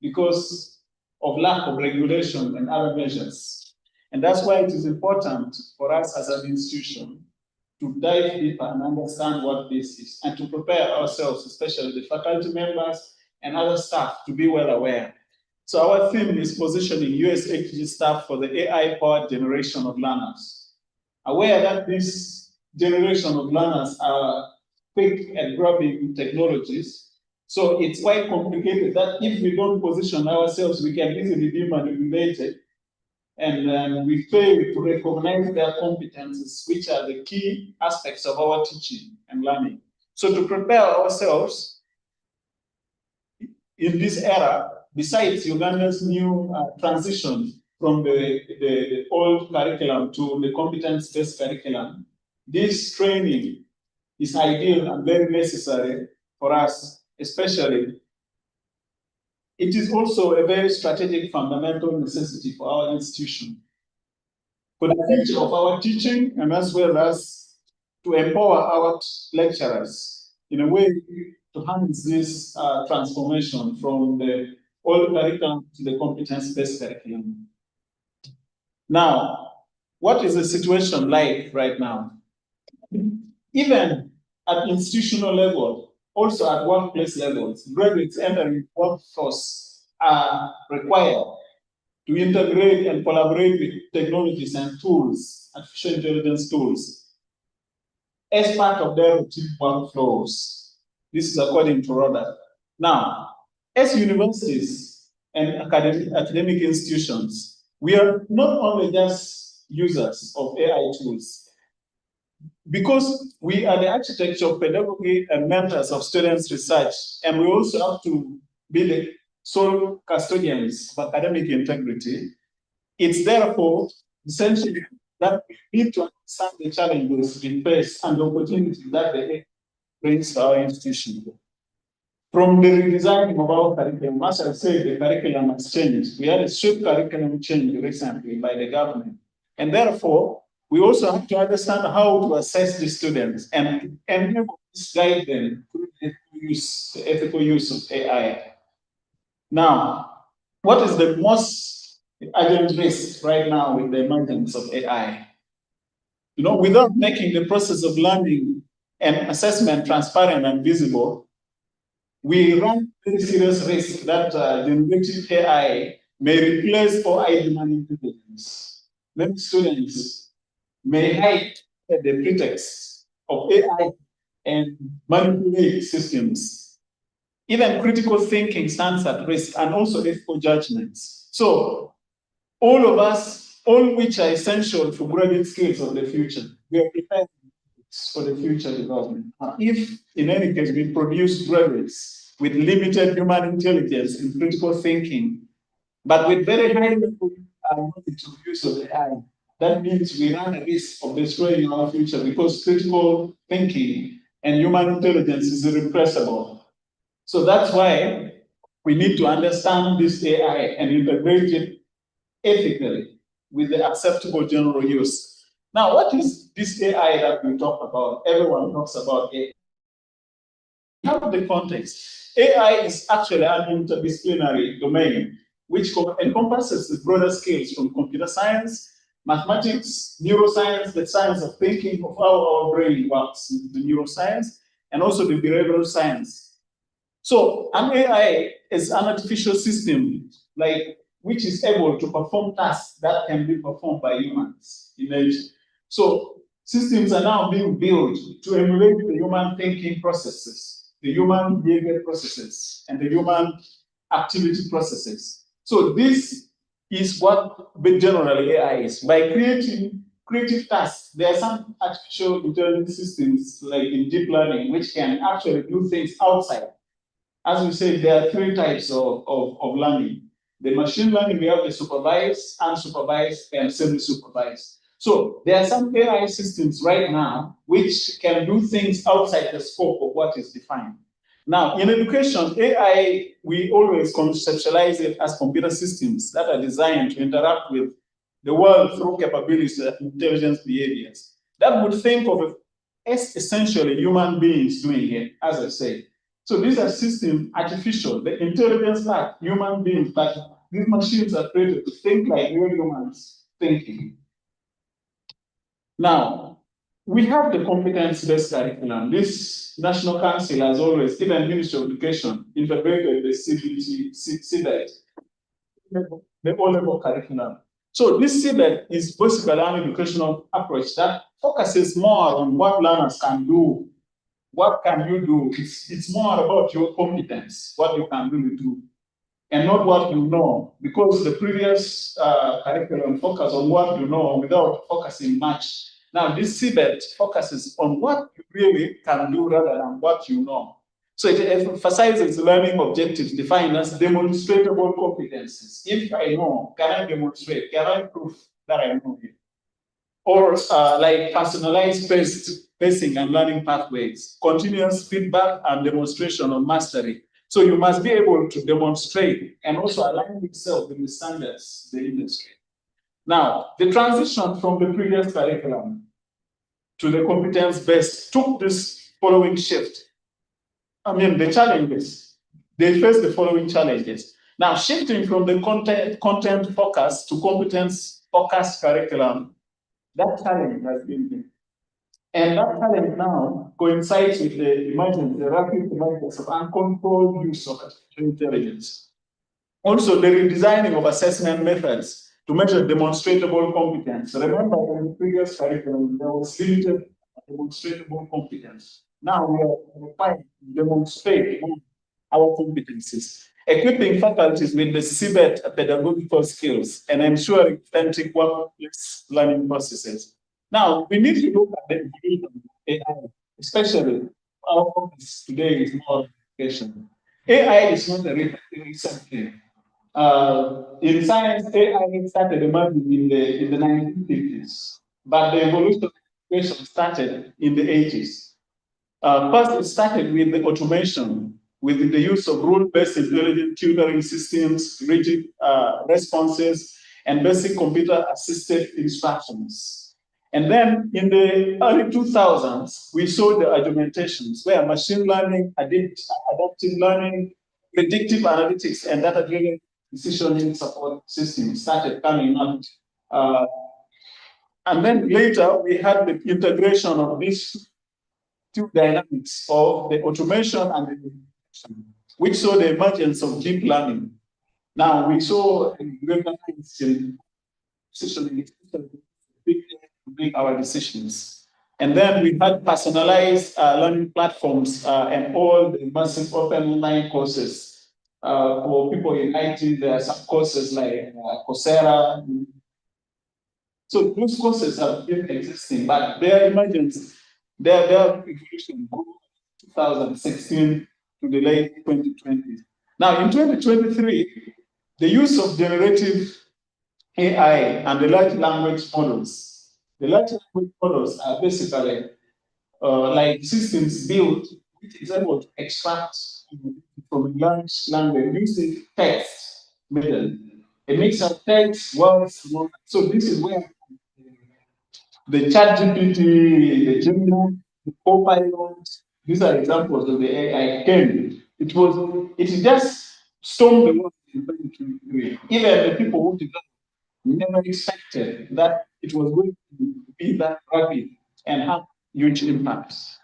because of lack of regulation and other measures. And that's why it is important for us as an institution to dive deeper and understand what this is, and to prepare ourselves, especially the faculty members and other staff, to be well aware. So our theme is positioning USHG staff for the AI-powered generation of learners. Aware that this generation of learners are quick at grabbing technologies, so it's quite complicated that if we don't position ourselves, we can easily be manipulated, and we fail to recognize their competences, which are the key aspects of our teaching and learning. So to prepare ourselves in this era, besides Uganda's new transition from the old curriculum to the competence-based curriculum, this training is ideal and very necessary for us, especially. It is also a very strategic fundamental necessity for our institution, for the future of our teaching, and as well as to empower our lecturers in a way to harness this transformation from the old curriculum to the competence-based curriculum. Now, what is the situation like right now? Even at institutional level, also at workplace levels, graduates entering workforce are required to integrate and collaborate with technologies and tools, artificial intelligence tools, as part of their routine workflows. This is according to Roda. Now, as universities and academic institutions, we are not only just users of AI tools, because we are the architects of pedagogy and mentors of students' research, and we also have to be the sole custodians of academic integrity. It's therefore essential that we need to understand the challenges we face and the opportunities that they brings to our institution. From the redesigning of our curriculum, as I said, the curriculum has changed. We had a strict curriculum change recently by the government, and therefore, we also have to understand how to assess the students and guide them through the ethical use of AI. Now, what is the most urgent risk right now with the emergence of AI? Without making the process of learning and assessment transparent and visible, we run very serious risk that generative AI may replace or aid human intelligence. Many students may hide the pretext of AI and manipulate systems. Even critical thinking stands at risk, and also ethical judgments. So all of us, all which are essential for graduate skills of the future, we are prepared for the future development. If, in any case, we produce graduates with limited human intelligence and critical thinking, but with very high level knowledge of use of AI, that means we run a risk of destroying our future, because critical thinking and human intelligence is irrepressible. So that's why we need to understand this AI and integrate it ethically with the acceptable general use. Now, what is this AI that we talk about? Everyone talks about AI. Have the context. AI is actually an interdisciplinary domain which encompasses the broader skills from computer science, mathematics, neuroscience, the science of thinking, of how our brain works, the neuroscience, and also the behavioral science. So an AI is an artificial system which is able to perform tasks that can be performed by humans. So systems are now being built to emulate the human thinking processes, the human behavior processes, and the human activity processes. So this is what generally AI is. By creating creative tasks, there are some artificial intelligence systems, like in deep learning, which can actually do things outside. As we said, there are three types of learning. The machine learning, we have the supervised, unsupervised, and semi-supervised. So there are some AI systems right now which can do things outside the scope of what is defined. Now, in education, AI, we always conceptualize it as computer systems that are designed to interact with the world through capabilities and intelligence behaviors. That would think of it as essentially human beings doing it, as I say. So these are systems, artificial, the intelligence part, human beings, but these machines are created to think like real humans thinking. Now, we have the competence-based curriculum. This National Council has always, even Ministry of Education, integrated the CBET, the O-level curriculum. So this CBET is basically an educational approach that focuses more on what learners can do. What can you do? It's more about your competence, what you can really do, and not what you know, because the previous curriculum focused on what you know without focusing much. Now, this CBET focuses on what you really can do rather than what you know. So it emphasizes learning objectives defined as demonstrable competencies. If I know, can I demonstrate? Can I prove that I know it? Or like personalized pacing and learning pathways, continuous feedback and demonstration of mastery. So you must be able to demonstrate and also align yourself with the standards of the industry. Now, the transition from the previous curriculum to the competence-based took this following shift. I mean, the challenges. They face the following challenges. Now, shifting from the content focus to competence-focused curriculum, that challenge has been there. And that challenge now coincides with the rapid emergence of uncontrolled use of artificial intelligence. Also, the redesigning of assessment methods to measure demonstrable competence. Remember, in the previous curriculum, there was limited demonstrable competence. Now we are required to demonstrate our competencies, equipping faculties with the CBET pedagogical skills and ensuring authentic workplace learning processes. Now, we need to look at the evolution of AI, especially our focus today is more education. AI is not a recent thing. In science, AI started emerging in the 1950s, but the evolution of education started in the 80s. First, it started with the automation, with the use of rule-based intelligent tutoring systems, rigid responses, and basic computer-assisted instructions. And then in the early 2000s, we saw the augmentations where machine learning, adaptive learning, predictive analytics, and data-driven decisioning support systems started coming out. And then later, we had the integration of these two dynamics of the automation and the integration, which saw the emergence of deep learning. Now, we saw decisioning to make our decisions. And then we had personalized learning platforms and all the massive open online courses. For people in IT, there are some courses like Coursera. So those courses have been existing, but their emergence, their evolution grew 2016 to the late 2020s. Now, in 2023, the use of generative AI and the large language models. The large language models are basically like systems built which is able to extract from a large language using text method. A mix of text, words, so this is where the ChatGPT, the Gemini, the Copilot, these are examples of the AI came. It just stormed the world in 2023. Even the people who developed never expected that it was going to be that rapid and have huge impacts.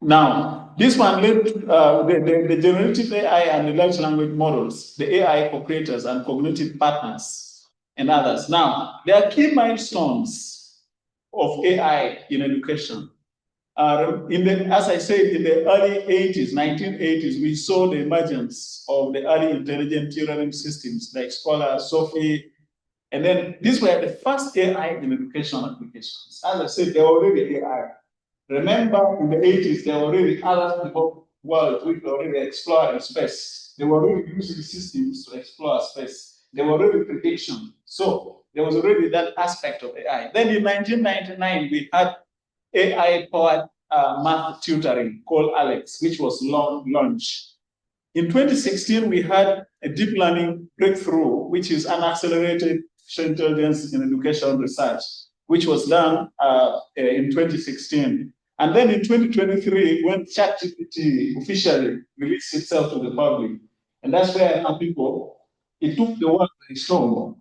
Now, this one led the generative AI and the large language models, the AI co-creators and cognitive partners and others. Now, there are key milestones of AI in education. As I said, in the early 80s, 1980s, we saw the emergence of the early intelligent tutoring systems like Scholar, Sophie, and then these were the first AI in education applications. As I said, they were already AI. Remember, in the 80s, there were already other people world which were already exploring space. They were already using systems to explore space. They were already prediction. So there was already that aspect of AI. Then in 1999, we had AI-powered math tutoring called Alex, which was launched. In 2016, we had a deep learning breakthrough, which is an accelerated intelligence in education research, which was done in 2016. And then in 2023, when ChatGPT officially released itself to the public, and that's where now people, it took the world by storm.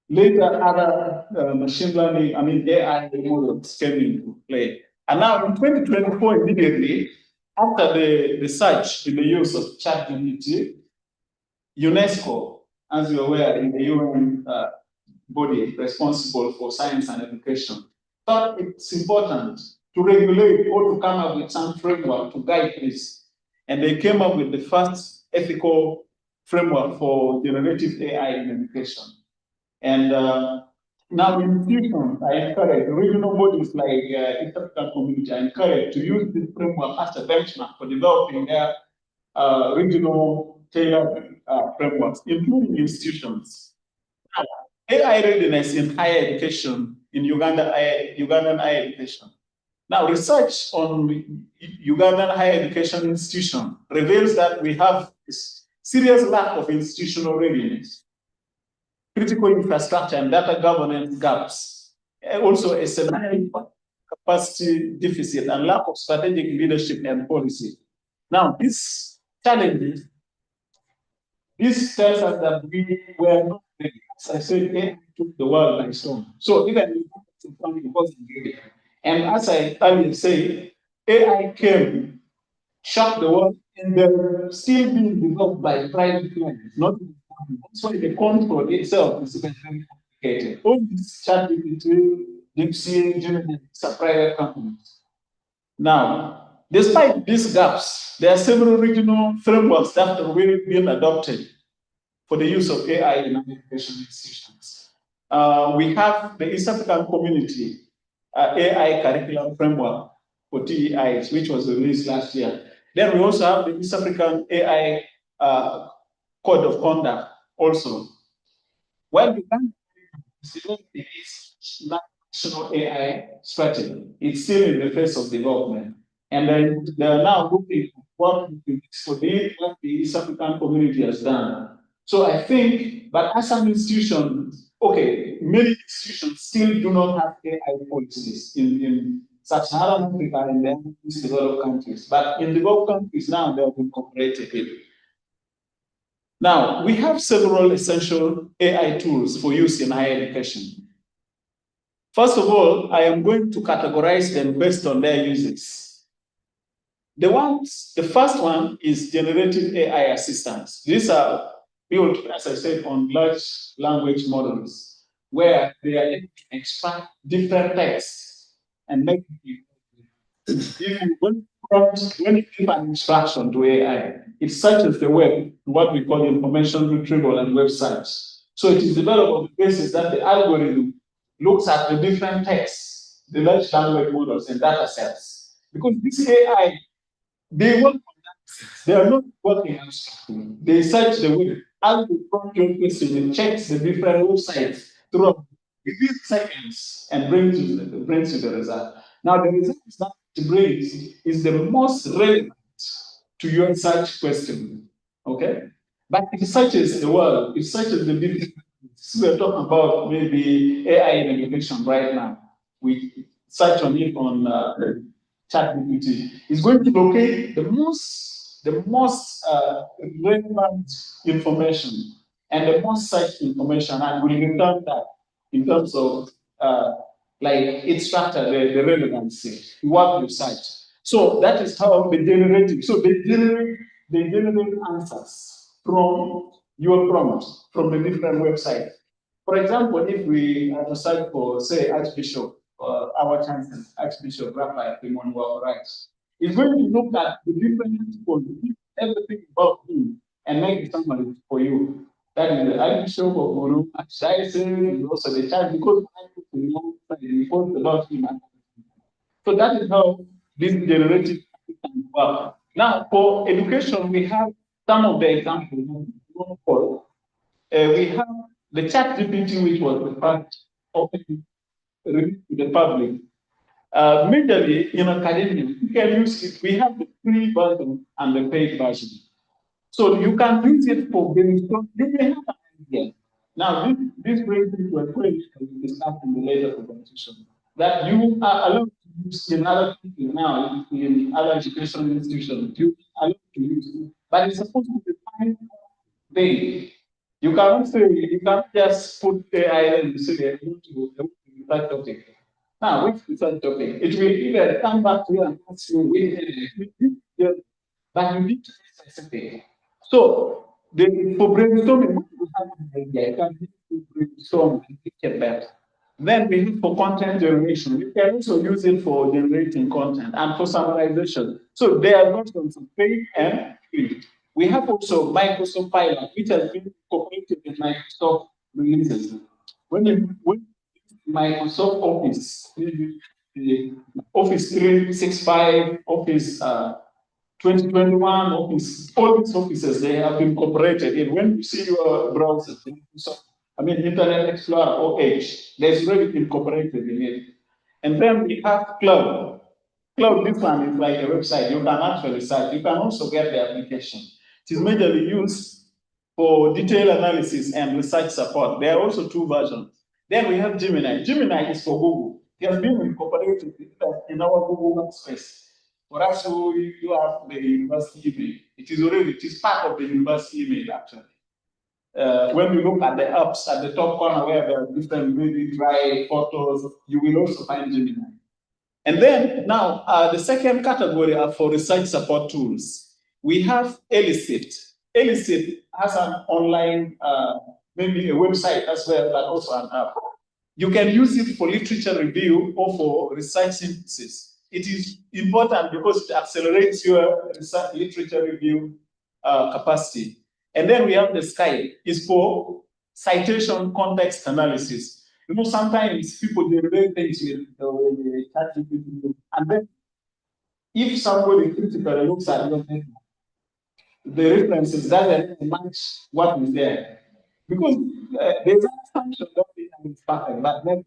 Later, other machine learning, AI models came into play. And now in 2024, immediately, after the surge in the use of ChatGPT, UNESCO, as you're aware, in the UN body responsible for science and education, thought it's important to regulate or to come up with some framework to guide this. And they came up with the first ethical framework for generative AI in education. And now institutions are encouraged, regional bodies like East African Community are encouraged to use this framework as a benchmark for developing their regional tailored frameworks, including institutions. Now, AI readiness in higher education in Ugandan higher education. Now, research on Ugandan higher education institution reveals that we have a serious lack of institutional readiness, critical infrastructure and data governance gaps, also a severe capacity deficit and lack of strategic leadership and policy. Now, these challenges, this tells us that we were not ready. As I said, AI took the world by storm. So even it wasn't ready. And as I earlier said, AI came, shocked the world, and they're still being developed by private players, not the government. That's why the control itself is very complicated. All this chatting between DeepSeek, Gemini, are private companies. Now, despite these gaps, there are several regional frameworks that have really been adopted for the use of AI in education institutions. We have the East African Community AI curriculum framework for TEIs, which was released last year. Then we also have the East African AI Code of Conduct also. Well, the national AI strategy, it's still in the phase of development. And then they are now looking at what the East African Community has done. So I think, but as some institutions, okay, many institutions still do not have AI policies in Sub-Saharan Africa and then these developed countries. But in developed countries now, they have incorporated it. Now, we have several essential AI tools for use in higher education. First of all, I am going to categorize them based on their uses. The first one is generative AI assistants. These are built, as I said, on large language models, where they are able to extract different texts and make it. When you give an instruction to AI, it searches the web, what we call information retrieval and web search. So it is developed on the basis that the algorithm looks at the different texts, the large language models and data sets. Because this AI, they work on that. They are not working abstractly. They search the web, ask the prompt your question, and checks the different websites throughout within seconds and brings you the result. Now, the result that it brings is the most relevant to your search question. Okay? But it searches the world, it searches the different. We're talking about maybe AI in education right now. We search on it on ChatGPT. It's going to locate the most relevant information and the most searched information, and will return that in terms of like its structure, the relevancy, what you search. So that is how they generate. So they generate answers from your prompt from the different websites. For example, if we search for, say, Archbishop, our Chancellor, Archbishop Raphael Pimonwa Rights, it's going to look at the different people, everything about him, and make a summary for you. That is the Archbishop of Guru, Archdiocese, also the church, because we post about him. So that is how this generative can work. Now, for education, we have some of the examples. We have the ChatGPT, which was the first open released to the public. Majorly in academia, you can use it. We have the free version and the paid version. So you can use it for brainstorming. You may have an idea. Now, this brings me to a question we discussed in the later presentation, that you are allowed to used in other countries now, in other educational institutions, you are allowed to use. But it's supposed to be defined thing. You cannot say, you can't just put AI and say they want to that topic. Now, which is that topic? It will either come back to you and ask you, but you need to be specific. So, for brainstorming, we have an idea. You can brainstorm and think it better. Then we have for content generation. You can also use it for generating content and for summarization. So there are versions of paid and free. We have also Microsoft Pilot, which has been incorporated in Microsoft releases. When Microsoft Office, the Office 365, Office 2021, Office, all these offices, they have been incorporated in. When you see your browser, Internet Explorer or Edge, there's already incorporated in it. And then we have Cloud. Cloud, this one is like a website. You can actually search. You can also get the application. It is majorly used for detailed analysis and research support. There are also two versions. Then we have Gemini. Gemini is for Google. It has been incorporated in our Google Workspace. For us who you have the university email, it is part of the university email actually. When you look at the apps at the top corner where there are different maybe dry photos, you will also find Gemini. And then now the second category are for research support tools. We have Elicit. Elicit has an online, maybe a website as well, but also an app. You can use it for literature review or for research synthesis. It is important because it accelerates your research literature review capacity. And then we have the Sky, is for citation context analysis. Sometimes people generate things with the ChatGPT, and then if somebody critically looks at your data, the references doesn't match what is there. Because there's an assumption that data is perfect, but then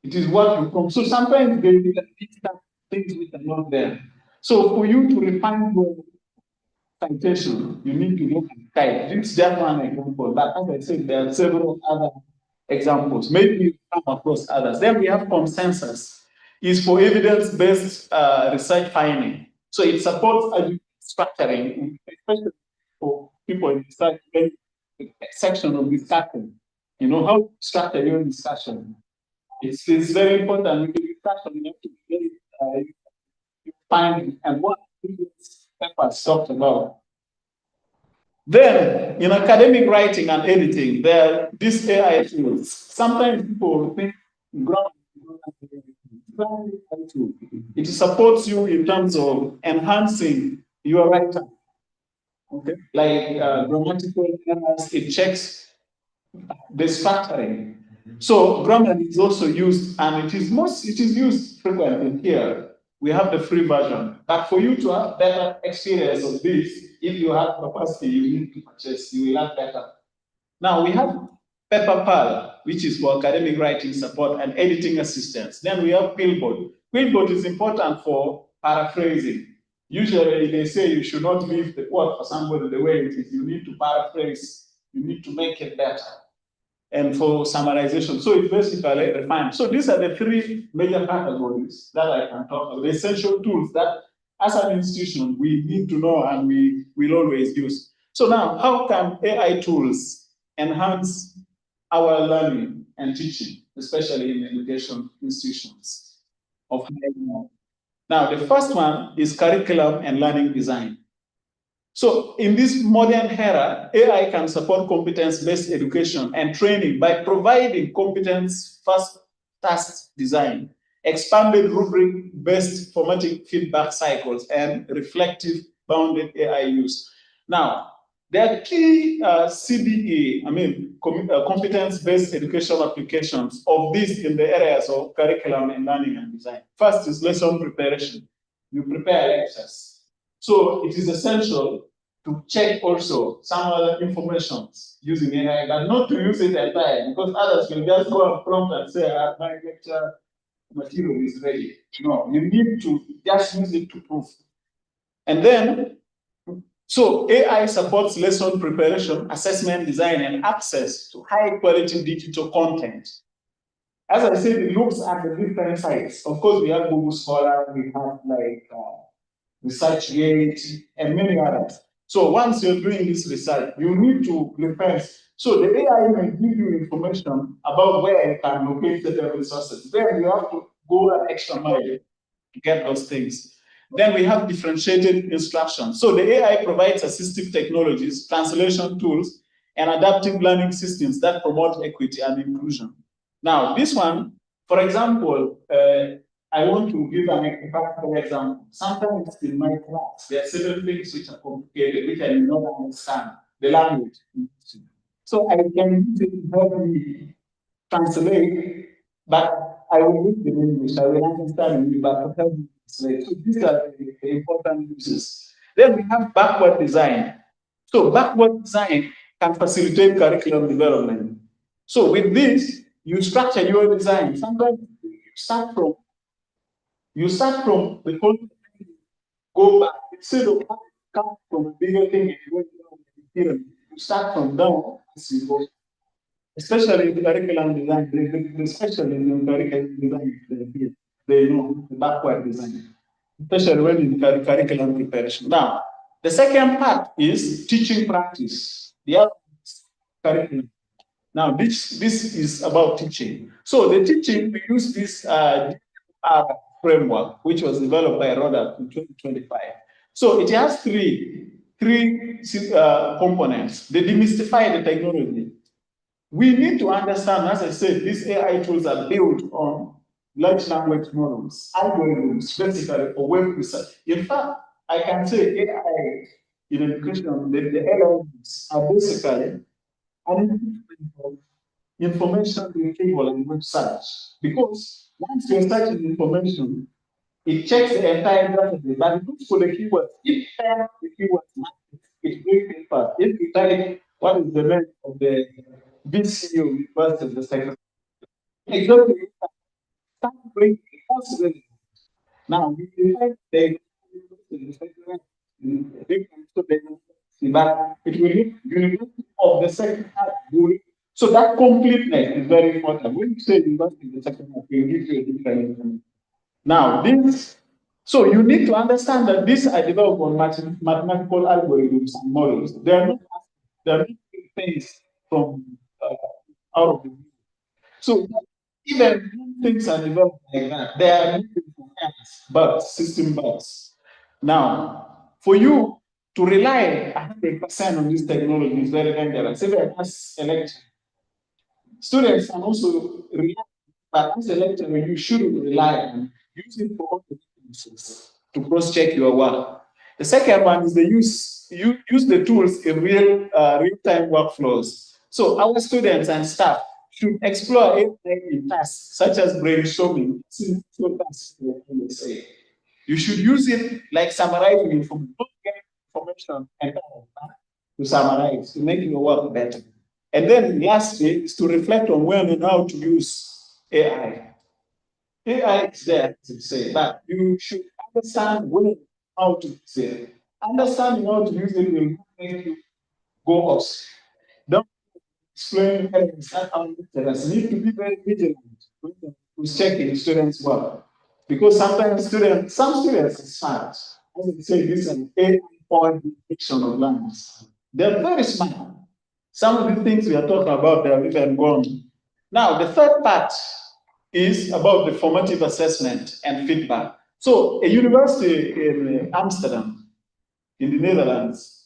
it is what you come. So sometimes they pick up things which are not there. So for you to refine your citation, you need to look at type. This is just one example, but as I said, there are several other examples. Maybe you come across others. Then we have consensus. Is for evidence-based research finding. So it supports structuring, especially for people in research, section of discussion. How to structure your discussion. It's very important with the discussion. You have to get finding and what previous papers talked about. Then, in academic writing and editing, there are these AI tools. Sometimes people think it supports you in terms of enhancing your writing. Okay, like grammatical errors, it checks the structuring. So grammar is also used, and it is used frequently here. We have the free version. But for you to have better experience of this, if you have capacity, you need to purchase, you will have better. Now we have PepperPal, which is for academic writing support and editing assistance. Then we have Quillbot. Quillbot is important for paraphrasing. Usually they say you should not leave the word for somebody the way it is. You need to paraphrase, you need to make it better. And for summarization, so it's basically refined. So these are the three major categories that I can talk about, the essential tools that as an institution we need to know and we will always use. So now, how can AI tools enhance our learning and teaching, especially in education institutions of higher learning? Now, the first one is curriculum and learning design. So in this modern era, AI can support competence-based education and training by providing competence-first task design, expanded rubric-based formative feedback cycles, and reflective bounded AI use. Now, there are key CBE, competence-based educational applications of these in the areas of curriculum and learning and design. First is lesson preparation. You prepare lectures. So it is essential to check also some other information using AI, but not to use it entirely, because others will just go and prompt and say, my lecture material is ready. No, you need to just use it to prove. And then, so AI supports lesson preparation, assessment design, and access to high quality digital content. As I said, it looks at the different sites. Of course, we have Google Scholar, we have like ResearchGate, and many others. So once you're doing this research, you need to reference. So the AI may give you information about where you can locate certain resources. Then you have to go an extra mile to get those things. Then we have differentiated instruction. So the AI provides assistive technologies, translation tools, and adaptive learning systems that promote equity and inclusion. Now, this one, for example, I want to give a practical example. Sometimes in my class, there are certain things which are complicated, which I do not understand, the language. So I can use it to help me translate, but I will use it in English. I will understand it, but to help me translate. So these are the important uses. Then we have backward design. So backward design can facilitate curriculum development. So with this, you structure your design. Sometimes you start from the content, go back instead of come from a bigger thing and go down the pyramid. You start from down as you go. Especially in curriculum design, especially in curriculum design, they know the backward design, especially when in curriculum preparation. Now, the second part is teaching practice. The other curriculum. Now, this is about teaching. So the teaching, we use this framework, which was developed by Roda in 2025. So it has three components. They demystify the technology. We need to understand, as I said, these AI tools are built on large language models, algorithms, basically for web research. In fact, I can say AI in education, the LLMs are basically an information retrieval and web search. Because once you're searching information, it checks the entire database, but it looks for the keywords. If the keywords, it brings it fast. If you type what is the name of the VCU versus the second, exactly, start bringing it fast. Now, we define the but it will look university of the second half. So that completeness is very important. When you say university of the second half, it will give you a different information. Now, this, so you need to understand that these are developed on mathematical algorithms and models. They are not things from out of the world. So even when things are developed like that, they are bugs, system bugs. Now, for you to rely 100% on this technology is very dangerous. Even as a lecturer, students can also rely, but as a lecturer, you shouldn't rely on using for all the uses to cross-check your work. The second one is you use the tools in real-time workflows. So our students and staff should explore AI in tasks such as brainstorming. You should use it like summarizing information. Don't get information and to summarize to make your work better. And then lastly is to reflect on when and how to use AI. AI is there to say, but you should understand when how to use it. Understanding how to use it will make you go off. Don't explain elements that are lecturers need to be very vigilant who's checking students' work. Because sometimes some students are smart. As I say, this is an AI-powered detection of learners. They're very smart. Some of the things we are talking about, they have even gone. Now, the third part is about the formative assessment and feedback. So, a university in Amsterdam, in the Netherlands,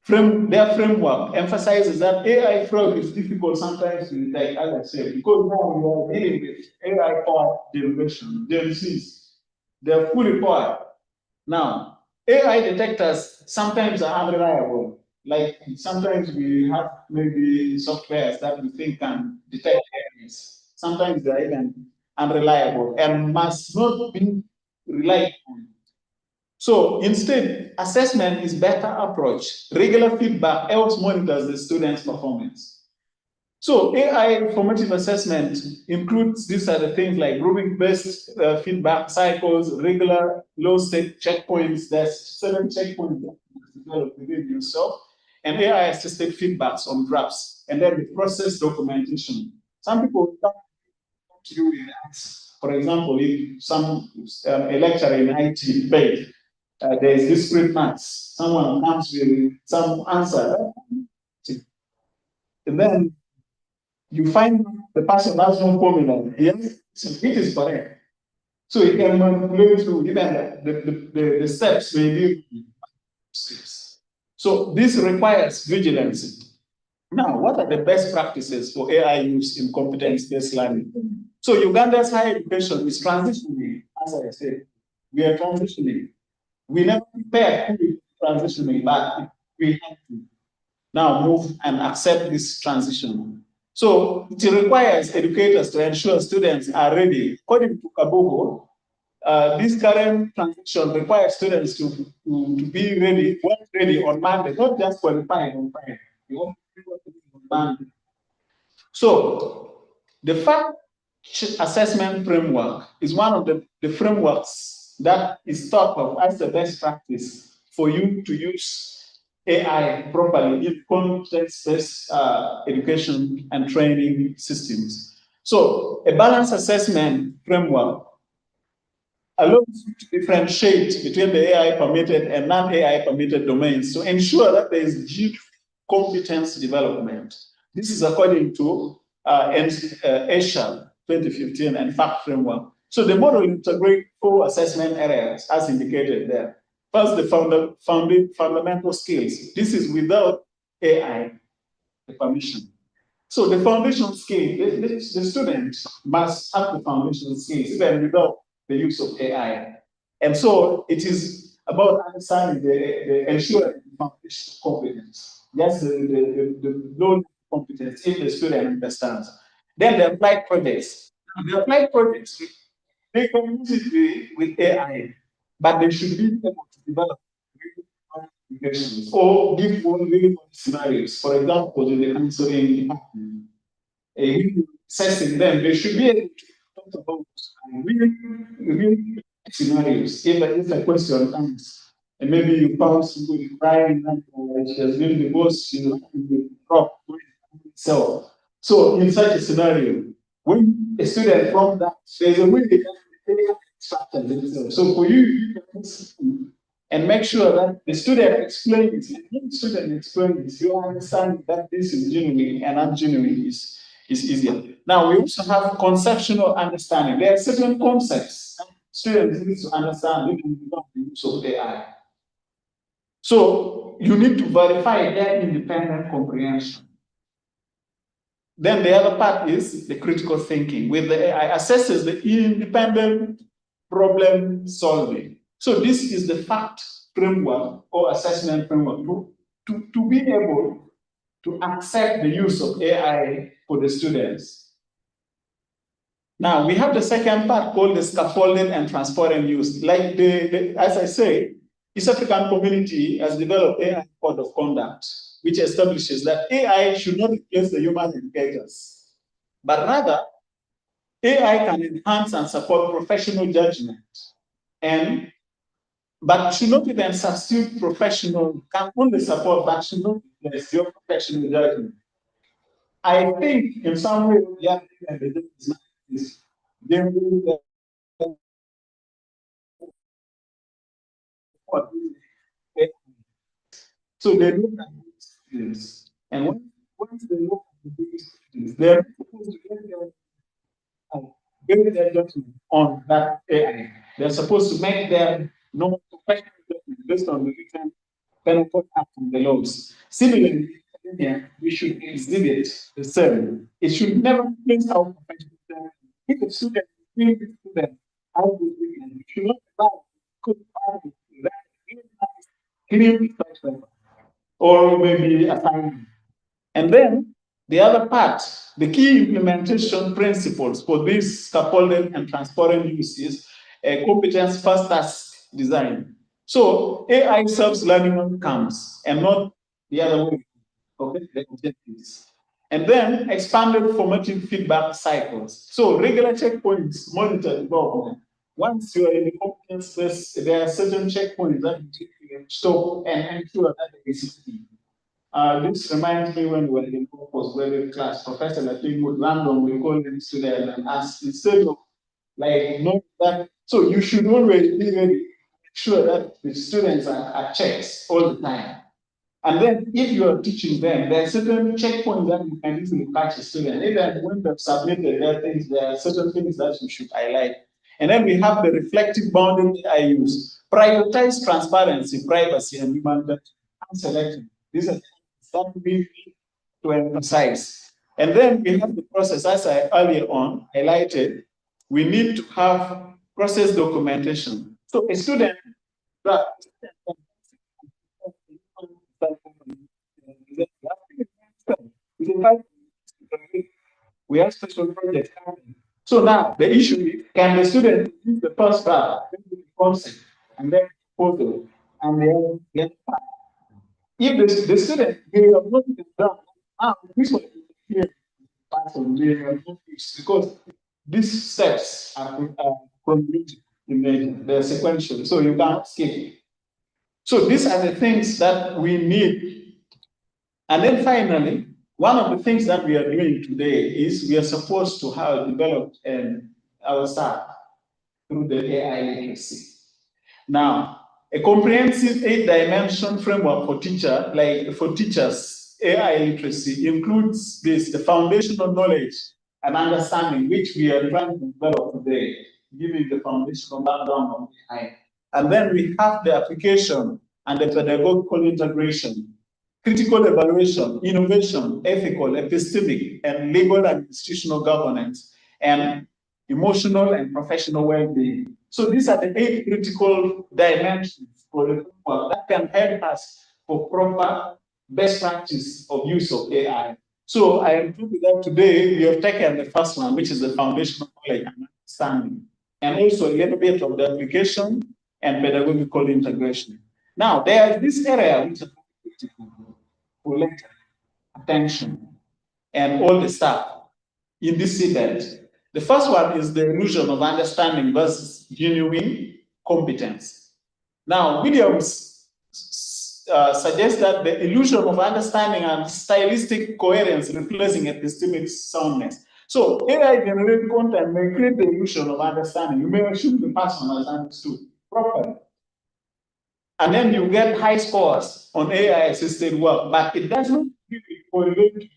their framework emphasizes that AI fraud is difficult sometimes to detect, as I said, because now we are dealing with AI-powered derivation, DLCs. They're fully powered. Now, AI detectors sometimes are unreliable. Like sometimes we have maybe softwares that we think can detect errors. Sometimes they're even unreliable and must not be relied on. So instead, assessment is better approach. Regular feedback helps monitors the student's performance. So AI formative assessment includes these are the things like grouping-based feedback cycles, regular low-stake checkpoints. There's 7 checkpoints that you develop within yourself, and AI-assisted feedbacks on drafts, and then the process documentation. Some people to you in answer. For example, if some a lecturer in IT failed, there is discrete maths. Someone comes with some answer, and then you find the person has no formula. Yes, it is correct. So you can manipulate through even the steps may be steps. So this requires vigilance. Now, what are the best practices for AI use in competence-based learning? So Uganda's higher education is transitioning, as I said. We are transitioning. We never prepared for transitioning, but we have to now move and accept this transition. So it requires educators to ensure students are ready. According to Kabugo, this current transition requires students to be ready, work ready on Monday, not just qualifying on Friday. You want to be working on Monday. So the fact assessment framework is one of the frameworks that is thought of as the best practice for you to use AI properly in context-based education and training systems. So a balanced assessment framework allows you to differentiate between the AI permitted and non-AI permitted domains to ensure that there is due competence development. This is according to ASHA 2015 and FACT framework. So the model integrates 4 assessment areas as indicated there. First, the fundamental skills. This is without AI, the permission. So the foundation skill, the student must have the foundation skills even without the use of AI. And so it is about understanding the ensuring foundation competence. That's the low competence if the student understands. Then the applied projects. The applied projects, they can use it with AI, but they should be able to develop applications or give one real scenarios. For example, in the counseling department, assessing them, they should be able to talk about real scenarios. If a question comes, and maybe you found somebody crying, she has been divorced, she's in the crop itself. So in such a scenario, when a student from that, there's a way they can extract themselves. So for you, you can and make sure that the student explains, and when the student explains, you understand that this is genuine and ungenuine is easier. Now, we also have conceptual understanding. There are certain concepts that students need to understand even without the use of AI. So you need to verify their independent comprehension. Then the other part is the critical thinking, with the AI assesses the independent problem solving. So this is the fact framework or assessment framework to be able to accept the use of AI for the students. Now we have the second part called the scaffolding and transparent use. Like as I say, East African community has developed AI code of conduct, which establishes that AI should not replace the human educators, but rather AI can enhance and support professional judgment, but should not even substitute professional, can only support, but should not replace your professional judgment. I think in some way, yeah, so they look at these and once they look at these they're supposed to get their judgment on that AI. They're supposed to make their normal professional judgment based on the written penal act and the laws. Similarly, we should exhibit the same. It should never place our professional judgment. If a student is a student, how do we should not allow clean or maybe assignment. And then the other part, the key implementation principles for this scaffolding and transparent use is a competence first task design. So AI serves learning outcomes and not the other way, okay, the objectives. And then expanded formative feedback cycles. So regular checkpoints monitor development. Once you are in the competence space, there are certain checkpoints that you stop and ensure that there is speed. This reminds me when we were in postgraduate class, Professor Latin would randomly call the student and ask, instead of like knowing that, so you should always be ready, make sure that the students are checked all the time. And then if you are teaching them, there are certain checkpoints that you can easily catch a student. Even when they've submitted their things, there are certain things that you should highlight. And then we have the reflective bounding I use. Prioritize transparency, privacy, and human data. And selection. These are things that we need to emphasize. And then we have the process, as I earlier on highlighted, we need to have process documentation. So a student that we have special projects happening. So now the issue is, can the student use the first draft, then the concept, and then proposal, and then get back? If the student they have not been done, now this one is clear part of the because these steps are convoluted in the sequential, so you can't skip it. So these are the things that we need. And then finally, one of the things that we are doing today is we are supposed to have developed our staff through the AI literacy. Now, a comprehensive 8-dimension framework for teachers, AI literacy includes the foundational knowledge and understanding which we are trying to develop today, giving the foundational background of AI. And then we have the application and the pedagogical integration, critical evaluation, innovation, ethical, epistemic, and legal and institutional governance, and emotional and professional well-being. So these are the 8 critical dimensions for the framework that can help us for proper best practice of use of AI. So I am happy that today we have taken the first one, which is the foundational knowledge and understanding, and also a little bit of the application and pedagogical integration. Now, there is this area which is critical for attention and all the staff in this event. The first one is the illusion of understanding versus genuine competence. Now, Williams suggests that the illusion of understanding and stylistic coherence replacing epistemic soundness. So, AI-generated content may create the illusion of understanding. You may assume the person has understood properly. And then you get high scores on AI-assisted work, but it doesn't really correlate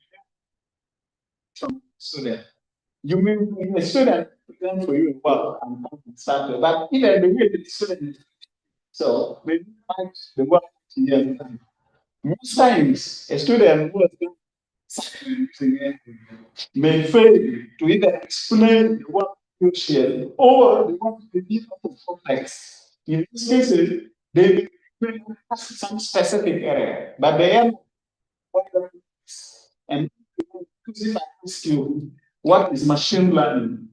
to the student. You mean a student present for you work and start, but even the way the student, so maybe the work here. Most times, a student who has done something may fail to either explain the work you share or the work to be out of context. In this case, they may ask some specific area, but they are and if I ask you what is machine learning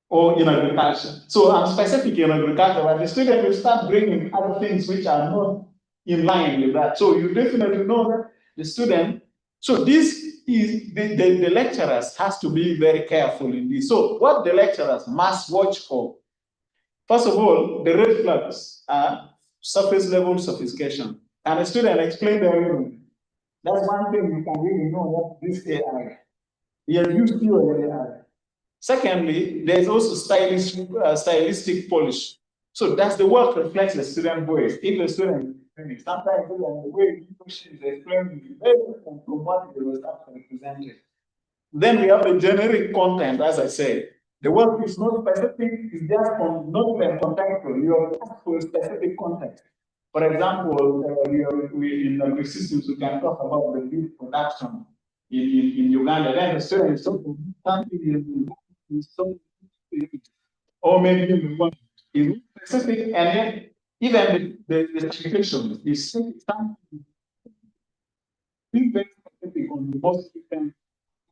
or in agriculture. So I'm specific in agriculture, but the student will start bringing other things which are not in line with that. So you definitely know that the student, so this is the lecturers has to be very careful in this. So what the lecturers must watch for, first of all, the red flags are surface level sophistication. And a student explain their own. That's one thing you can really know that this AI. He has used pure AI. Secondly, there's also stylistic polish. So does the work reflect the student voice? If the student is sometimes the way you push it, they explain is very different from what they was actually presented. Then we have the generic content, as I said. The work is not specific, it's just not even contextual. You are asked for a specific context. For example, in agri systems, we can talk about the beef production in Uganda. Then the student is talking something or maybe in one is specific, and then even the certification is something very specific on the most different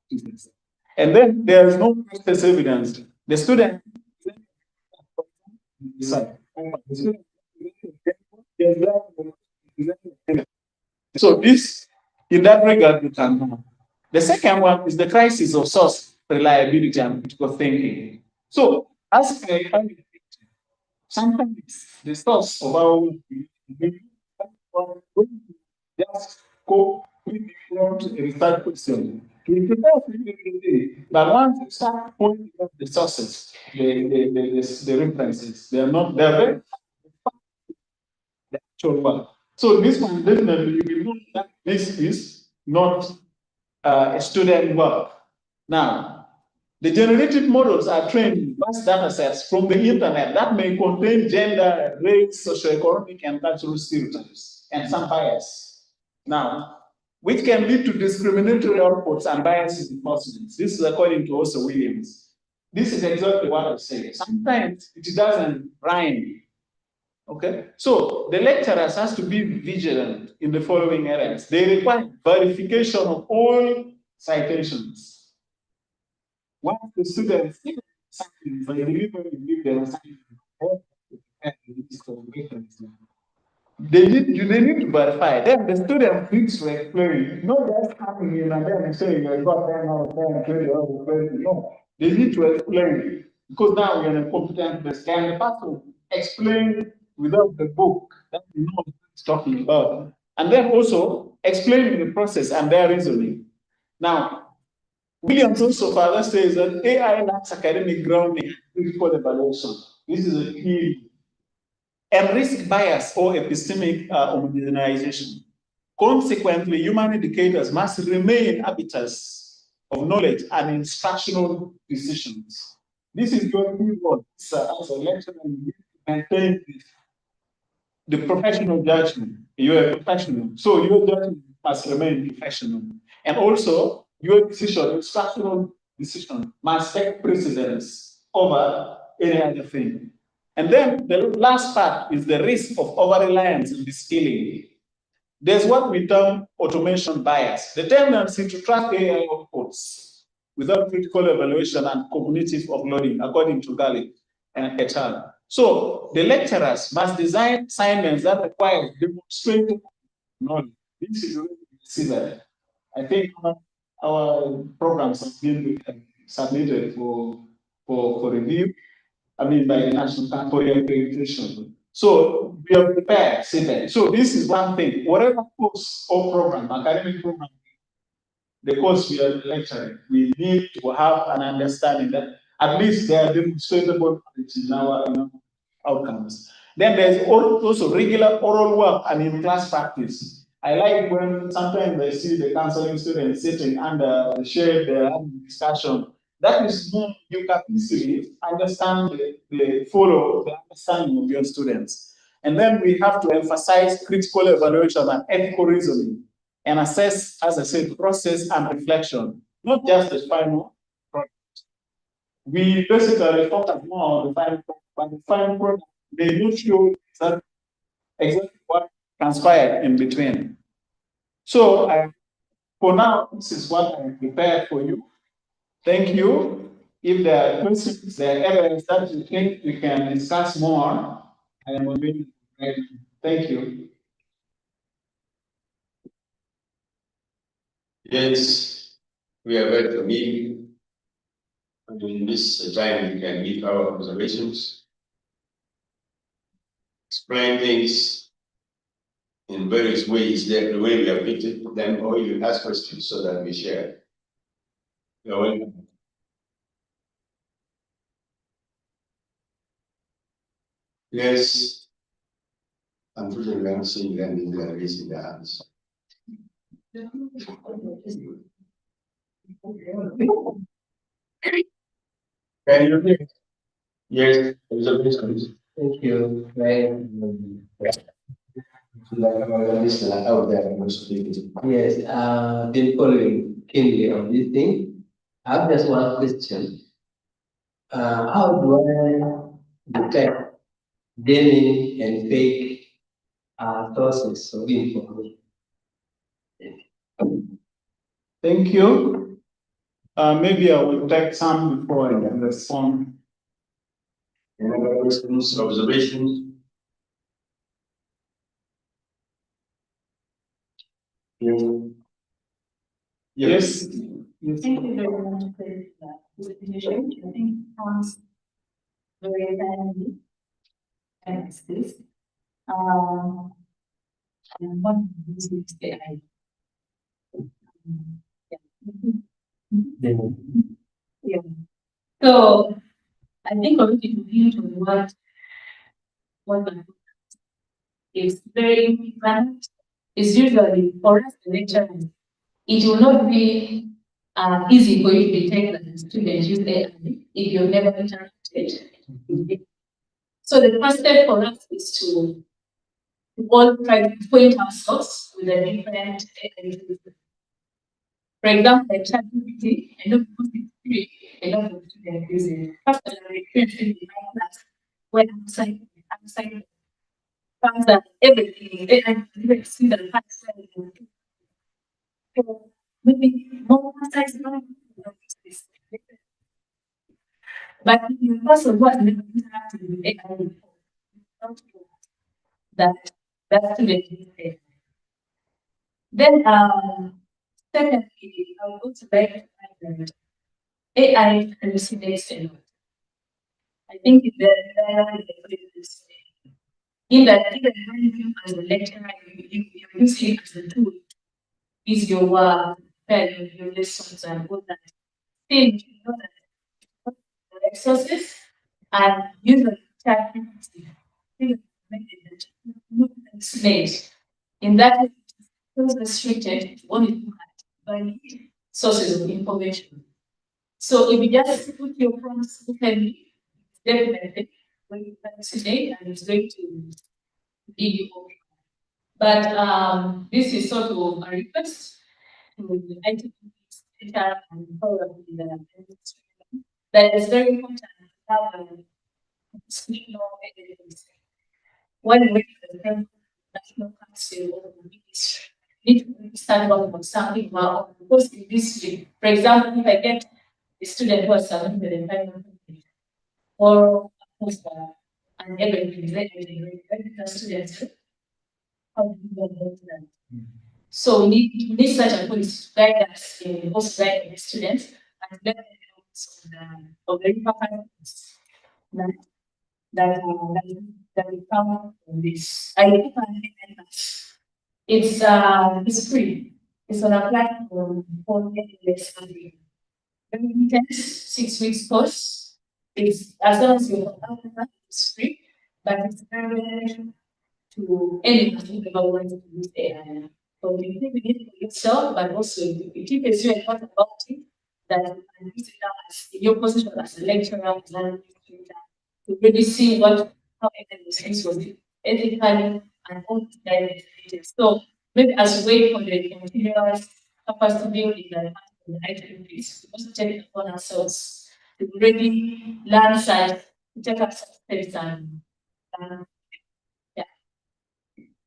business. And then there's no process evidence. The student so this, in that regard, we can know. The second one is the crisis of source reliability and critical thinking. So as sometimes the source of our just go we want a research question. We prepare for you everything, but once you start pointing out the sources, the references, they are not, they are very the actual work. So this one definitely you will know that this is not a student work. Now, the generative models are trained vast data sets from the internet that may contain gender, race, socioeconomic, and cultural stereotypes, and some bias. Now, which can lead to discriminatory outputs and biases in persons. This is according to also Williams. This is exactly what I say. Sometimes it doesn't rhyme. Okay, so the lecturers has to be vigilant in the following areas. They require verification of all citations. Once the students something, they deliver give them assignment. They need to verify. Then the student needs to explain. Not just coming in and then saying I got 10 out of 10, 20 out of 20. No, they need to explain because now we're in a competent test. Can the person explain without the book that you know what it's talking about? And then also explain the process and their reasoning. Now, Williams also further says that AI lacks academic grounding, critical evaluation. This is a key and risk bias or epistemic homogenization. Consequently, human educators must remain arbiters of knowledge and instructional decisions. This is your key role as a lecturer. You need to maintain the professional judgment. You're a professional, so your judgment must remain professional. And also, your decision, instructional decision, must take precedence over any other thing. And then the last part is the risk of over-reliance in the skilling. There's what we term automation bias, the tendency to track AI outputs without critical evaluation and cognitive offloading, according to Gali and et al. So the lecturers must design assignments that require demonstrated knowledge. This is really considered. I think our programs have been submitted for review. I mean, by the National Council for Accreditation. So we are prepared, say that. So this is one thing. Whatever course or program, academic program, the course we are lecturing, we need to have an understanding that at least there are demonstrable in our outcomes. Then there's also regular oral work and in-class practice. I like when sometimes I see the counseling students sitting under the shade, they're having discussion. That is more, you can easily understand follow the understanding of your students. And then we have to emphasize critical evaluation and ethical reasoning and assess, as I said, process and reflection, not just the final product. We basically focus more on the final product, but the final product may not show exactly what transpired in between. So for now, this is what I prepared for you. Thank you. If there are questions, there are areas that you think we can discuss more, I am available. Thank you. Yes, we are very familiar. And in this time, we can give our observations, explain things in various ways, that the way we have picked it, then or you ask questions so that we share. You're welcome. Yes. Unfortunately, I'm seeing them in the raising their hands. Can you hear? Yes, observations. Thank you. Yes, been following keenly on this thing. I have just one question. How do I detect genuine and fake sources of information? Thank you. Maybe I will take some before I can respond. Any other questions, observations? Yes. Thank you very much for that presentation. I think it sounds very timely and this. And what is AI? Yeah. So I think already to build on what is very important is usually for us the lecturers, it will not be easy for you to detect that the student use AI if you've never interacted with it. So the first step for us is to all try to point ourselves with a different AI tools. For example, like ChatGPT, I know because it's free, a lot of students use it. First, I experienced it in my class when outside found that everything, and you see the facts. So maybe more size this. But you also was never interacted with AI before. Not sure that that student is there. Then secondly, I would also like to add that AI hallucinates a lot. I think it's in that even when you as a lecturer, you're using it as a tool, is your work, your lessons and all that. Still, you know that the resources and usually ChatGPT hallucinate. In that way, it's restricted to only by sources of information. So if you just put your prompts openly, definitely when you hallucinate and it's going to give you all. But this is sort of a request to the IT data and probably the administration that is very important to have a discussion of evidence. When we the national council or the ministry need to start working on something about because in this way, for example, if I get a student who has 705 or a poster and everything is the students, how do you go about that? So we need such a policy to guide us in also guide the students and let them know of the repercussions that that will come from this. I think it's free. It's on a platform for very intense 6 weeks course. It's as long as you're it's free, but it's very beneficial to anyone who ever wants to use AI. So you think we need for yourself, but also it teaches you a lot about it that you can use it now as in your position as a lecturer, as an administrator, to really see what how AI was used was ethically and all the guidance. So maybe as we wait for the continuous capacity building that the IT piece, we also take it upon ourselves to really learn science, to take up some steps and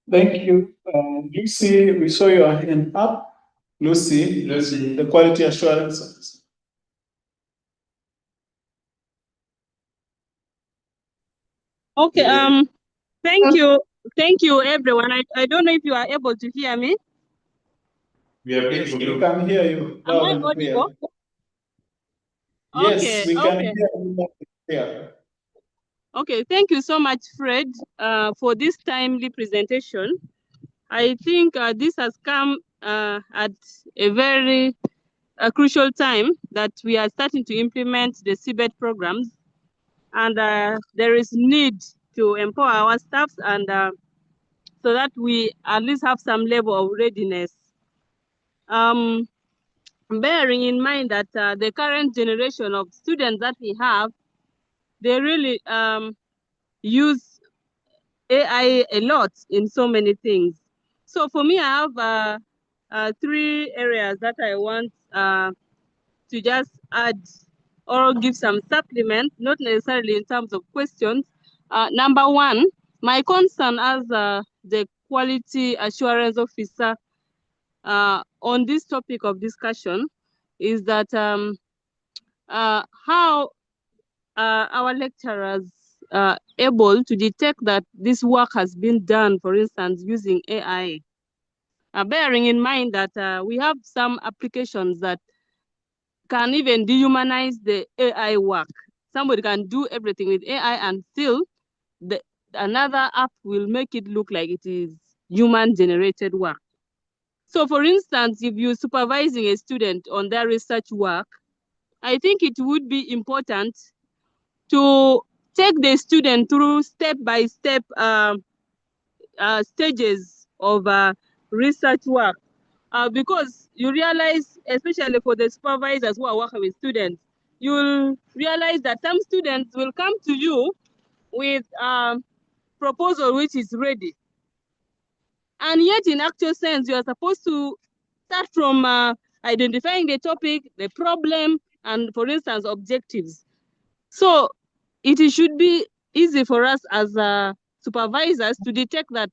Thank you. Lucy, we saw your hand up. Lucy, the quality assurance officer. Okay, thank you everyone. I don't know if you are able to hear me. We are able We to. can hear you Am loud I and clear. audible? Yes, Okay, we can okay. hear you loud and clear. Okay, thank you so much, Fred, for this timely presentation. I think this has come at a very crucial time that we are starting to implement the CBET programs, and there is need to empower our staffs and so that we at least have some level of readiness. Bearing in mind that the current generation of students that we have, they really use AI a lot in so many things. So for me, I have 3 areas that I want to just add or give some supplement, not necessarily in terms of questions. Number 1, my concern as the quality assurance officer on this topic of discussion is that how our lecturers able to detect that this work has been done, for instance, using AI, bearing in mind that we have some applications that can even dehumanize the AI work. Somebody can do everything with AI and still another app will make it look like it is human-generated work. So for instance, if you're supervising a student on their research work, I think it would be important to take the student through step-by-step stages of research work. Because you realize, especially for the supervisors who are working with students, you'll realize that some students will come to you with proposal which is ready. And yet in actual sense, you are supposed to start from identifying the topic, the problem, and for instance, objectives. So it should be easy for us as supervisors to detect that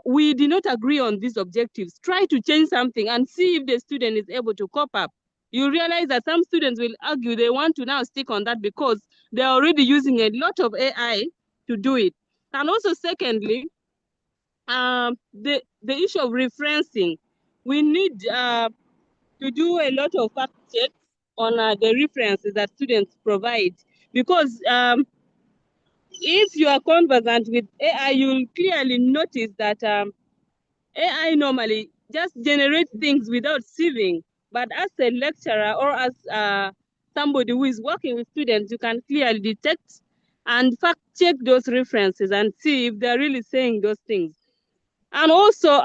we did not agree on these objectives. Try to change something and see if the student is able to cope up. You realize that some students will argue they want to now stick on that because they're already using a lot of AI to do it. And also secondly, the issue of referencing. We need to do a lot of fact checks on the references that students provide, because if you are conversant with AI, you'll clearly notice that AI normally just generates things without sieving. But as a lecturer or as somebody who is working with students, you can clearly detect and fact check those references and see if they're really saying those things. And also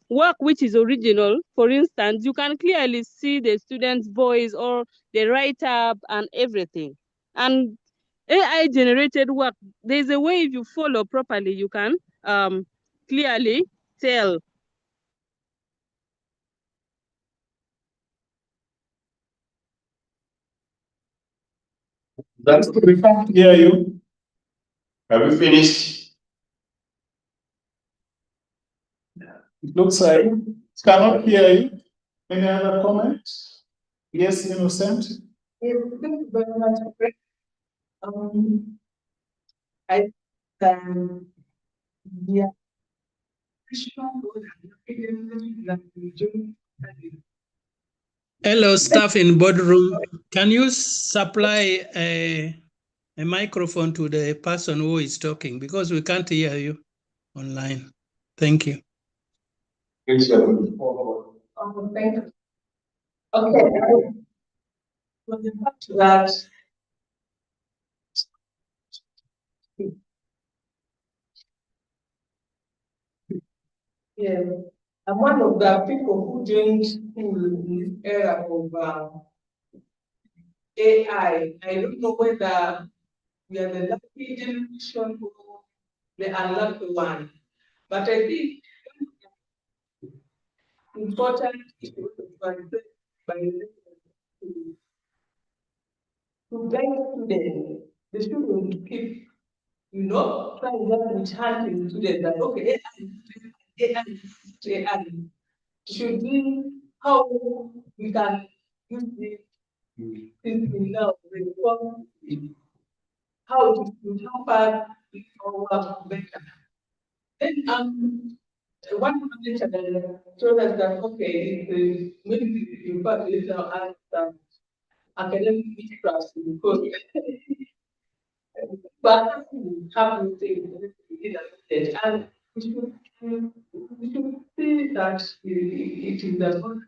work which is original, for instance, you can clearly see the student's voice or the write-up and everything. And AI generated work, there's a way if you follow properly, you can clearly tell. That's good. We can't hear you. Have we finished? It looks like cannot hear you. Any other comments? Yes, Innocent. Yes, thank you very much. I yeah. Hello, staff in boardroom. Can you supply a microphone to the person who is talking, because we can't hear you online? Thank you. Yes, sir. Thank you. Okay. With regard to that, yeah, I'm one of the people who joined school in this era of AI. I don't know whether we are the lucky generation or the unlucky one, but I think important issue by to guide students. The students keep, trying to return to students that okay, AI should be how we can use this thinking now, how it will help us work better. Then one manager told us that okay, maybe you got later as academic witchcraft because but have to say and we should see that it is a good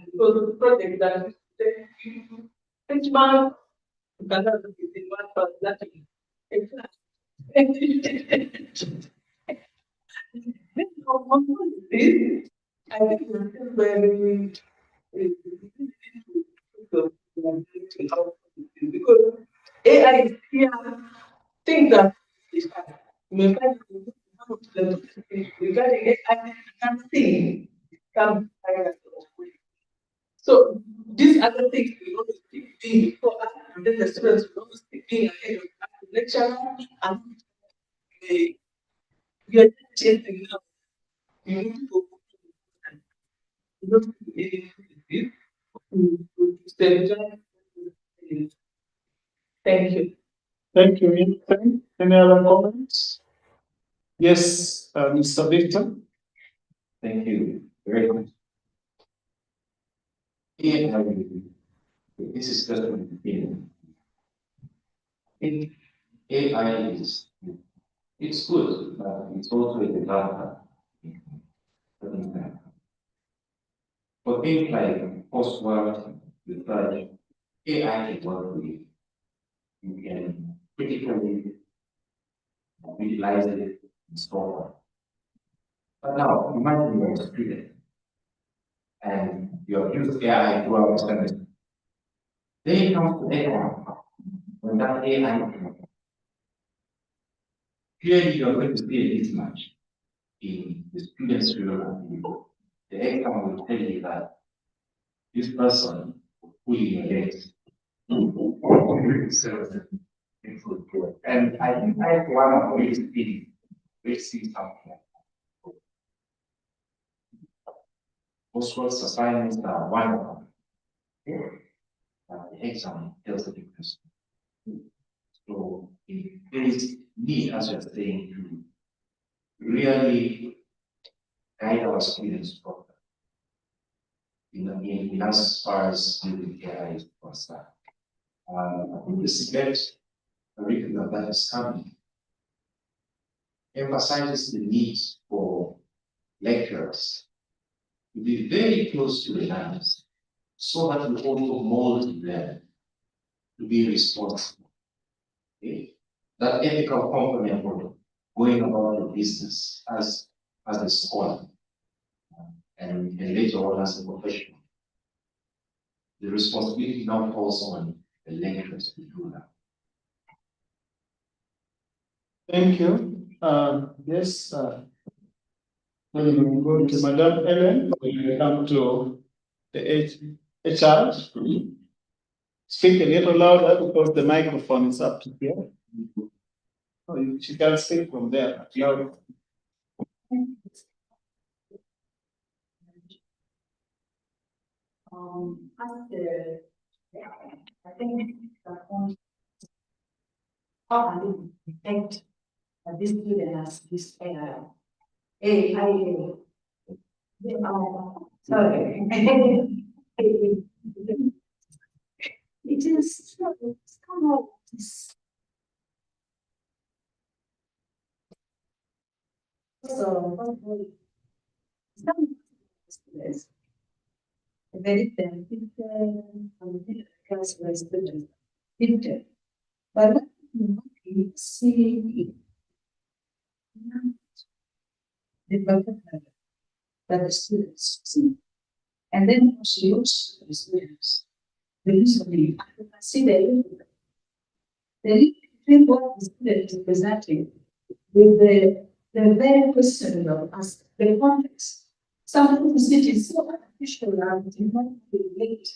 because the project that each month you cannot do it in one part that I think we're still very because AI is here, things that is may find regarding AI can see some kind of way. So these other things will always keep being before us, and then the students will always keep being ahead of the lecturer, and we are changing now. You need to not be to stabilize. Thank you. Thank you, Innocent. Any other comments? Yes, Mr. Victor. Thank you very much. Yeah, this is just an opinion. AI is it's good, but it's also a developer. For things like post-work research, AI can work with you. You can critically utilize it and so on. But now, imagine you're a student and you have used AI throughout the semester. Then it comes to AI. When that AI, clearly you're going to see a mismatch in the student's real life. The exam will tell you that this person fully relates. And I think that's one of the things we see something. Post-work assignments are one of them. The exam tells the difference. So there is need, as you're saying, to really guide our students properly. In as far as using AI is concerned. I think the second curriculum that is coming emphasizes the need for lecturers to be very close to the learners so that we also mold them to be responsible. Okay? That ethical component of going about the business as a scholar and later on as a professional. The responsibility now falls on the lecturers to do that. Thank you. Yes. When we go to Madam Ellen, we come to the HR. Speak a little louder because the microphone is up here. Oh, she can speak from there. Louder. I think how can we detect that this student has this sorry. It is kind of some students very talented class students, but what you see the butterfly that the students see, and then she looks at the students. The reason I see the between what the student is presenting with the very question of us, the context. Sometimes it is so artificial and it not relate.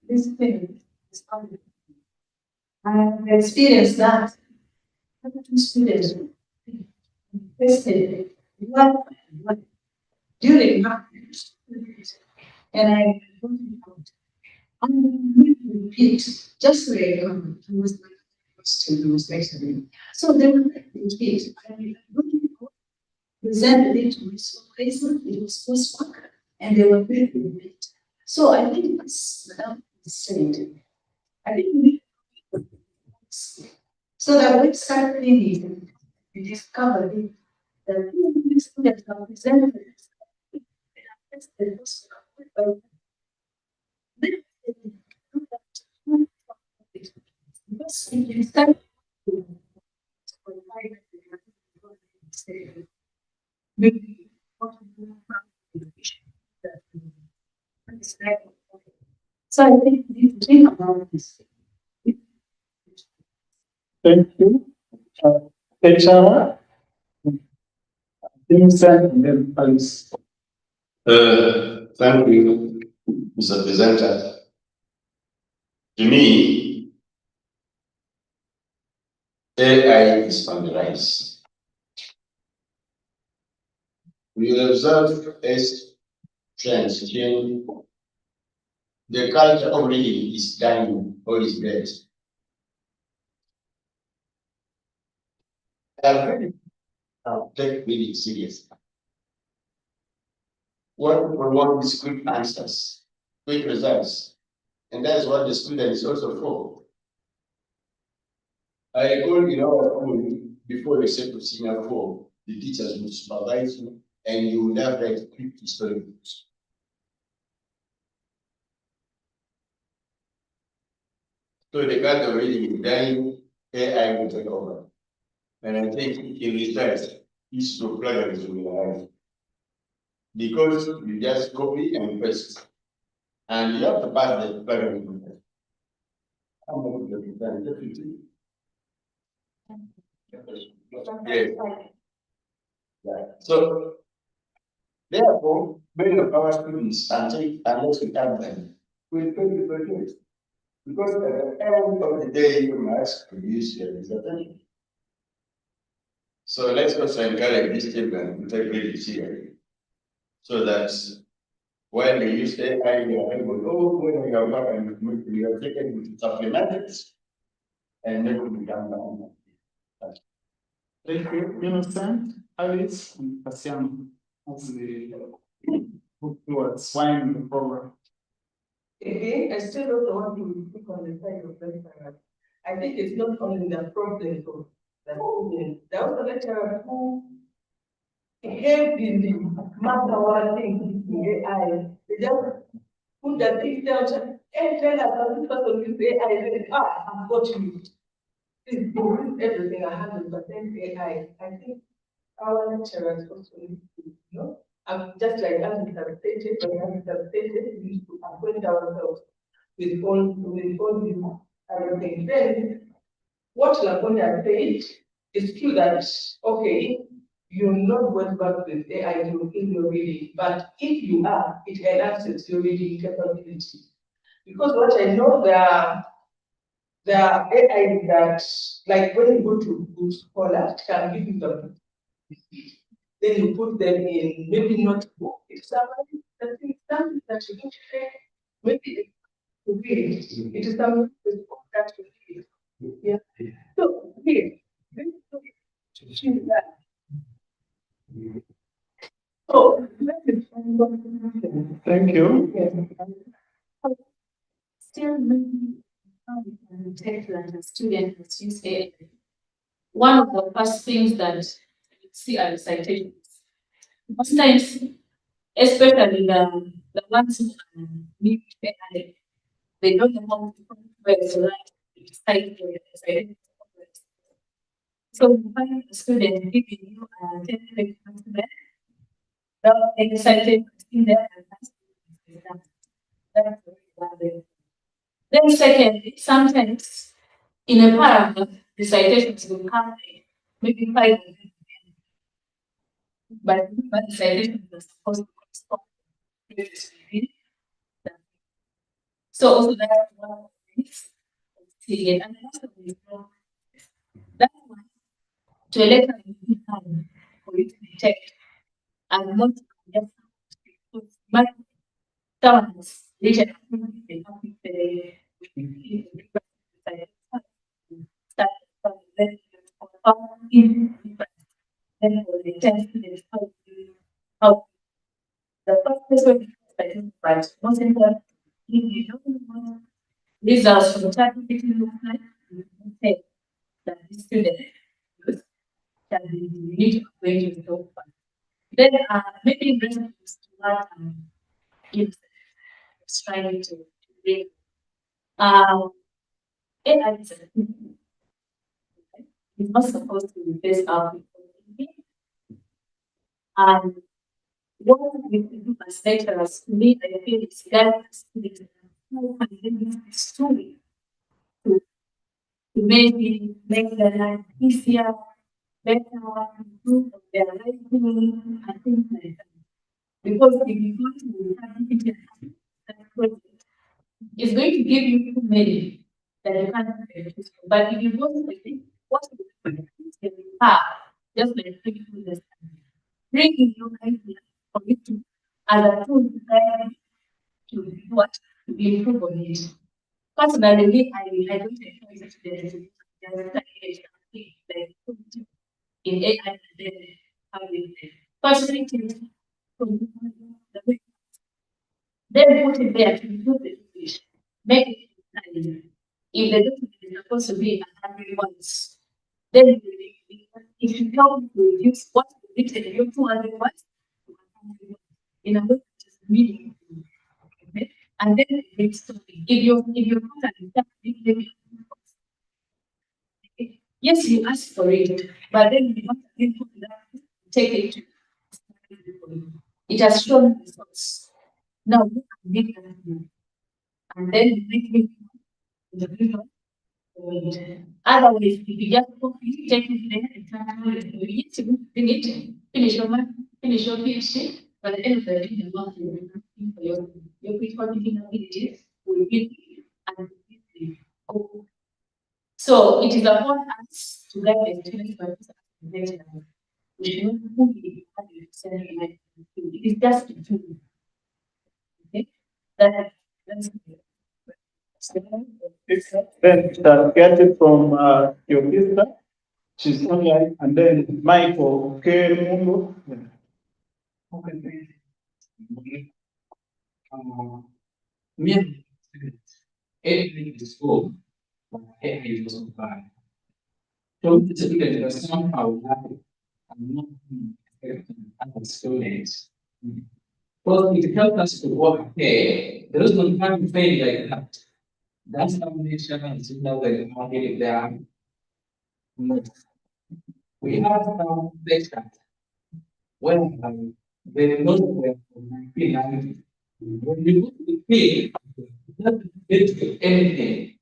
This thing is coming. I have experienced that. Two students tested one during market, and I don't know. I'm going to repeat just like I was actually. So they will repeat. I presented it to my supervisor, it was coursework, and they were very repeat. So I think this Madam said, I think we need so that when start reading, we discover that the students are presented because if you start so I think we need to think about this. Thank you. HR. Vincent and then Alice. Thank you, Mr. Presenter. To me, AI is on the rise. We will observe as trends change. The culture of reading is dying or is dead. I really take reading seriously. What we want is quick answers, quick results. And that's what the student is also for. I recall in our school, before the set of Singapore, the teachers will supervise you, and you will have that quick history books. So the kind of reading, then AI will take over. And I think in research, it's to plagiarism in life. Because you just copy and paste. And you have to pass the plagiarism test. How much do you think? Definitely. Yes. Yeah. So therefore, many of our students, unless we have them, will fail the project. Because at the end of the day, you must produce your dissertation. So let's also encourage these children to take really seriously. So that when they use AI, they are able, oh, when you are back and you are taken to supplement it, and then we become down. Thank you. You understand? Alice and Cassiano as the book towards swine the program. Again, I still don't want to speak on the side of lecturers. I think it's not only the problem of the students. There are also lecturers who heavily master one thing in AI. They just put the thing down and tell us how this person use AI. Then, I've got you. Please do everything 100% AI. I think our lecturers also need to, just like as we have stated, we need to acquaint ourselves with all these other things. Then, what Laponia said is true that, okay, you're not well versed with AI in your reading, but if you are, it enhances your reading capability. Because what I know, there are AI that, like when you go to Google Scholar, it can give you the book. Then you put them in maybe notebook. If somebody something that you don't share, maybe to read. It is something that you read. Yeah. So here, this is that. So Thank you. Still maybe how we can detect that a student has used AI. One of the first things that you see are the citations. Most times, especially the ones who need AI, they don't know how to where to write to cite the citation. So you find a student giving you a 10-page document, the citation in there and that's one way. Then secondly, sometimes in a paragraph, the citations will come maybe 5 of them, but the citations are supposed to correspond to that. So also that's one of the things see it, and most of these that's why to elect time for you to detect and not just but someone has written the topic start then for the test is how the first place where you right most important if you don't know results from ChatGPT look like you can say that the student use ChatGPT you need to upgrade your profile. Then maybe in response to what Gibbs was trying to bring AI is it's not supposed to replace our people thinking. And what we do as lecturers, to me, I feel is guide students who can use this story to maybe make their life easier, better, improve their writing, and things like that. Because if you go to that project, it's going to give you too many that you can't choose from. But if you go to the what you have, just like previous bring in your idea for you to as a tool to guide you to what to improve on it. Personally, I don't enjoy students to just like in AI and then how you personally from the way then put it there to improve the English, make it Italian. If the document is supposed to be 100 words, then you It will help to reduce what is written in your 200 words in a way that is medium. Okay? And then the next topic. If your content is that big, yes, you ask for it, but then you want to take it to it has shown results. Now you can make that move. And then you make it the video. Otherwise, if you just copy, take it there and yes, you finish your month, finish your PhD, but at the end of the day, the work you will for your critical thinking abilities will be and so it is upon us to guide the students by we should not fully it is just a tool. Okay? That's Then get it from your sister. She's online, and then Michael K. Mungo. Me and everything is full, but everything is bad. So the student was somehow happy and not other students. Well, it helped us to work here. There is no time to fail like that. That's how nation is like how they are. We have some that when they know where 1990, when you go to the field, you don't get anything.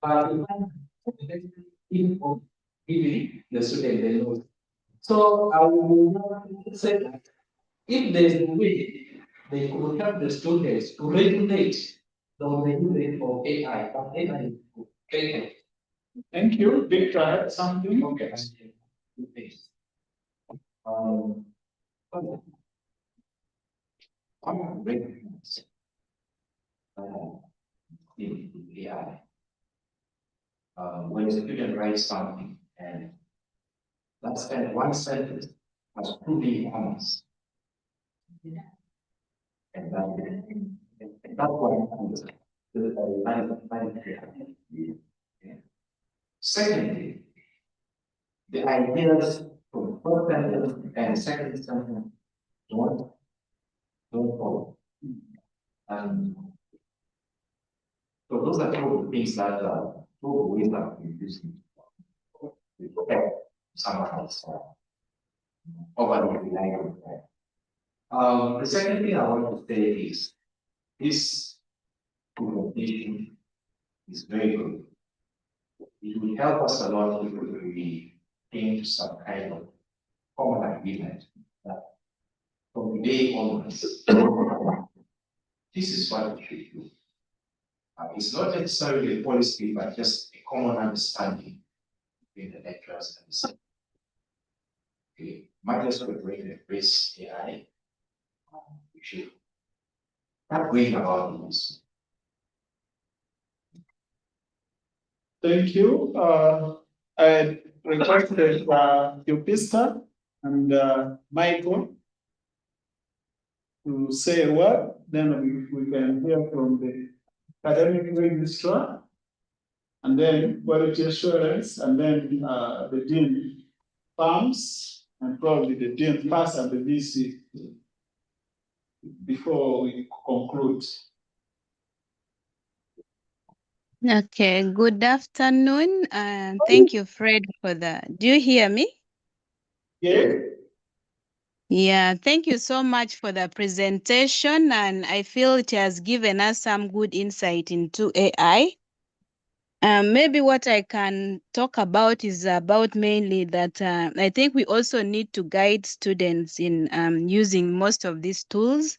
But you find even of giving the student the notes. So I will say that if there is a way they could help the students to regulate the use of AI, but AI is taken. Thank you. Victor, I had something. Okay. Um, I'm recognized in AI. When a student writes something and that's one sentence has proving honest. And that's what happens. Secondly, the ideas from first sentence and second sentence don't follow. So those are two of the things that two of the ways that we use to protect someone else over the relying on. The second thing I want to say is this communication is very good. It will help us a lot if we came to some kind of common agreement that from today onwards, this is what we should do. It's not necessarily a policy, but just a common understanding between the lecturers and the students. Okay, might as well embrace AI. We should not going about this. Thank you. I requested your sister and Michael to say a word, then we can hear from the academic registrar, and then quality assurance, and then the dean farms, and probably the dean pass and the VC before we conclude. Okay, good afternoon. Thank you, Fred, for that. Do you hear me? Yeah. Yeah, thank you so much for the presentation, and I feel it has given us some good insight into AI. Maybe what I can talk about is about mainly that I think we also need to guide students in using most of these tools,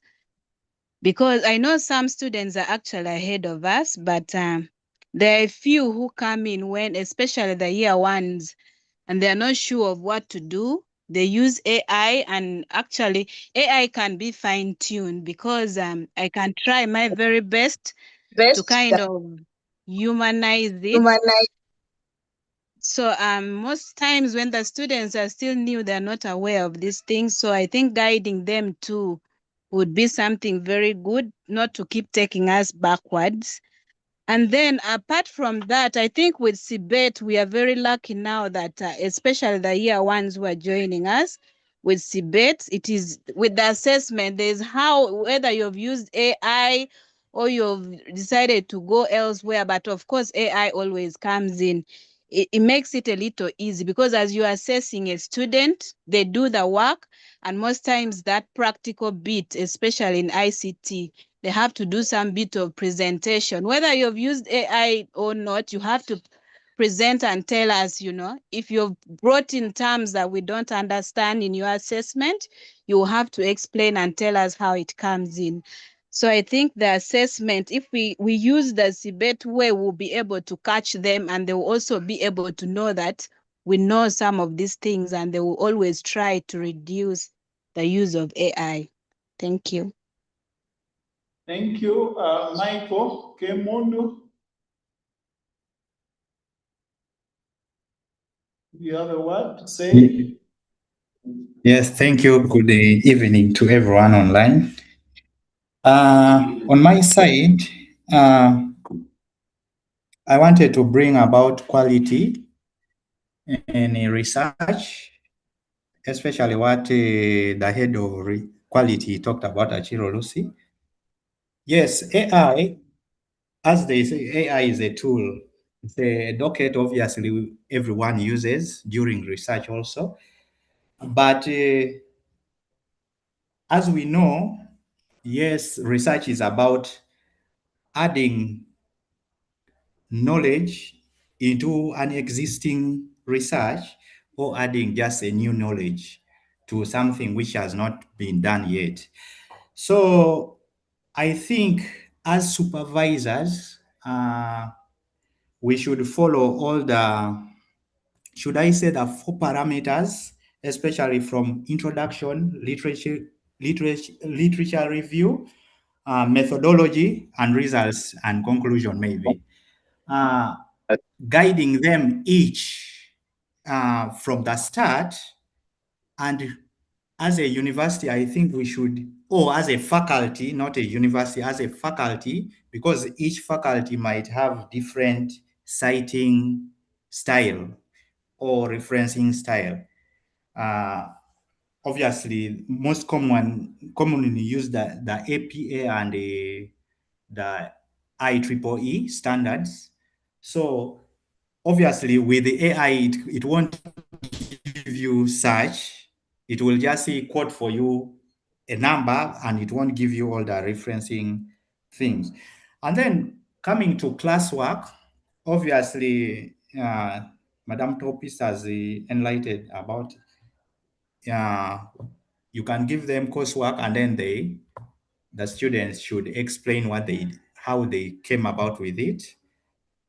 because I know some students are actually ahead of us, but there are a few who come in when, especially the year ones, and they're not sure of what to do. They use AI, and actually AI can be fine-tuned, because I can try my very best to kind of humanize it. So most times when the students are still new, they're not aware of these things. So I think guiding them too would be something very good, not to keep taking us backwards. And then apart from that, I think with CBET, we are very lucky now that especially the year ones who are joining us with CBET, it is with the assessment, there's how, whether you've used AI or you've decided to go elsewhere, but of course AI always comes in. It makes it a little easy because as you're assessing a student, they do the work, and most times that practical bit, especially in ICT, they have to do some bit of presentation. Whether you've used AI or not, you have to present and tell us, if you've brought in terms that we don't understand in your assessment, you have to explain and tell us how it comes in. So I think the assessment, if we use the CBET way, we'll be able to catch them, and they will also be able to know that we know some of these things, and they will always try to reduce the use of AI. Thank you. Thank you, Michael Kemondo. You have a word to say? Yes, thank you. Good evening to everyone online. On my side, I wanted to bring about quality in research, especially what the head of quality talked about, Achiro Lucy. Yes, AI, as they say, AI is a tool. It's a docket, obviously, everyone uses during research also. But as we know, yes, research is about adding knowledge into an existing research or adding just a new knowledge to something which has not been done yet. So I think as supervisors, we should follow all the, should I say, the 4 parameters, especially from introduction, literature review, methodology, and results and conclusion maybe. Guiding them each from the start. And as a university, I think we should, or as a faculty, not a university, as a faculty, because each faculty might have different citing style or referencing style. Obviously, most commonly used the APA and the IEEE standards. So obviously, with the AI, it won't give you search. It will just say quote for you a number, and it won't give you all the referencing things. And then coming to classwork, obviously, Madam Topis has enlightened about. You can give them coursework, and then the students should explain how they came about with it.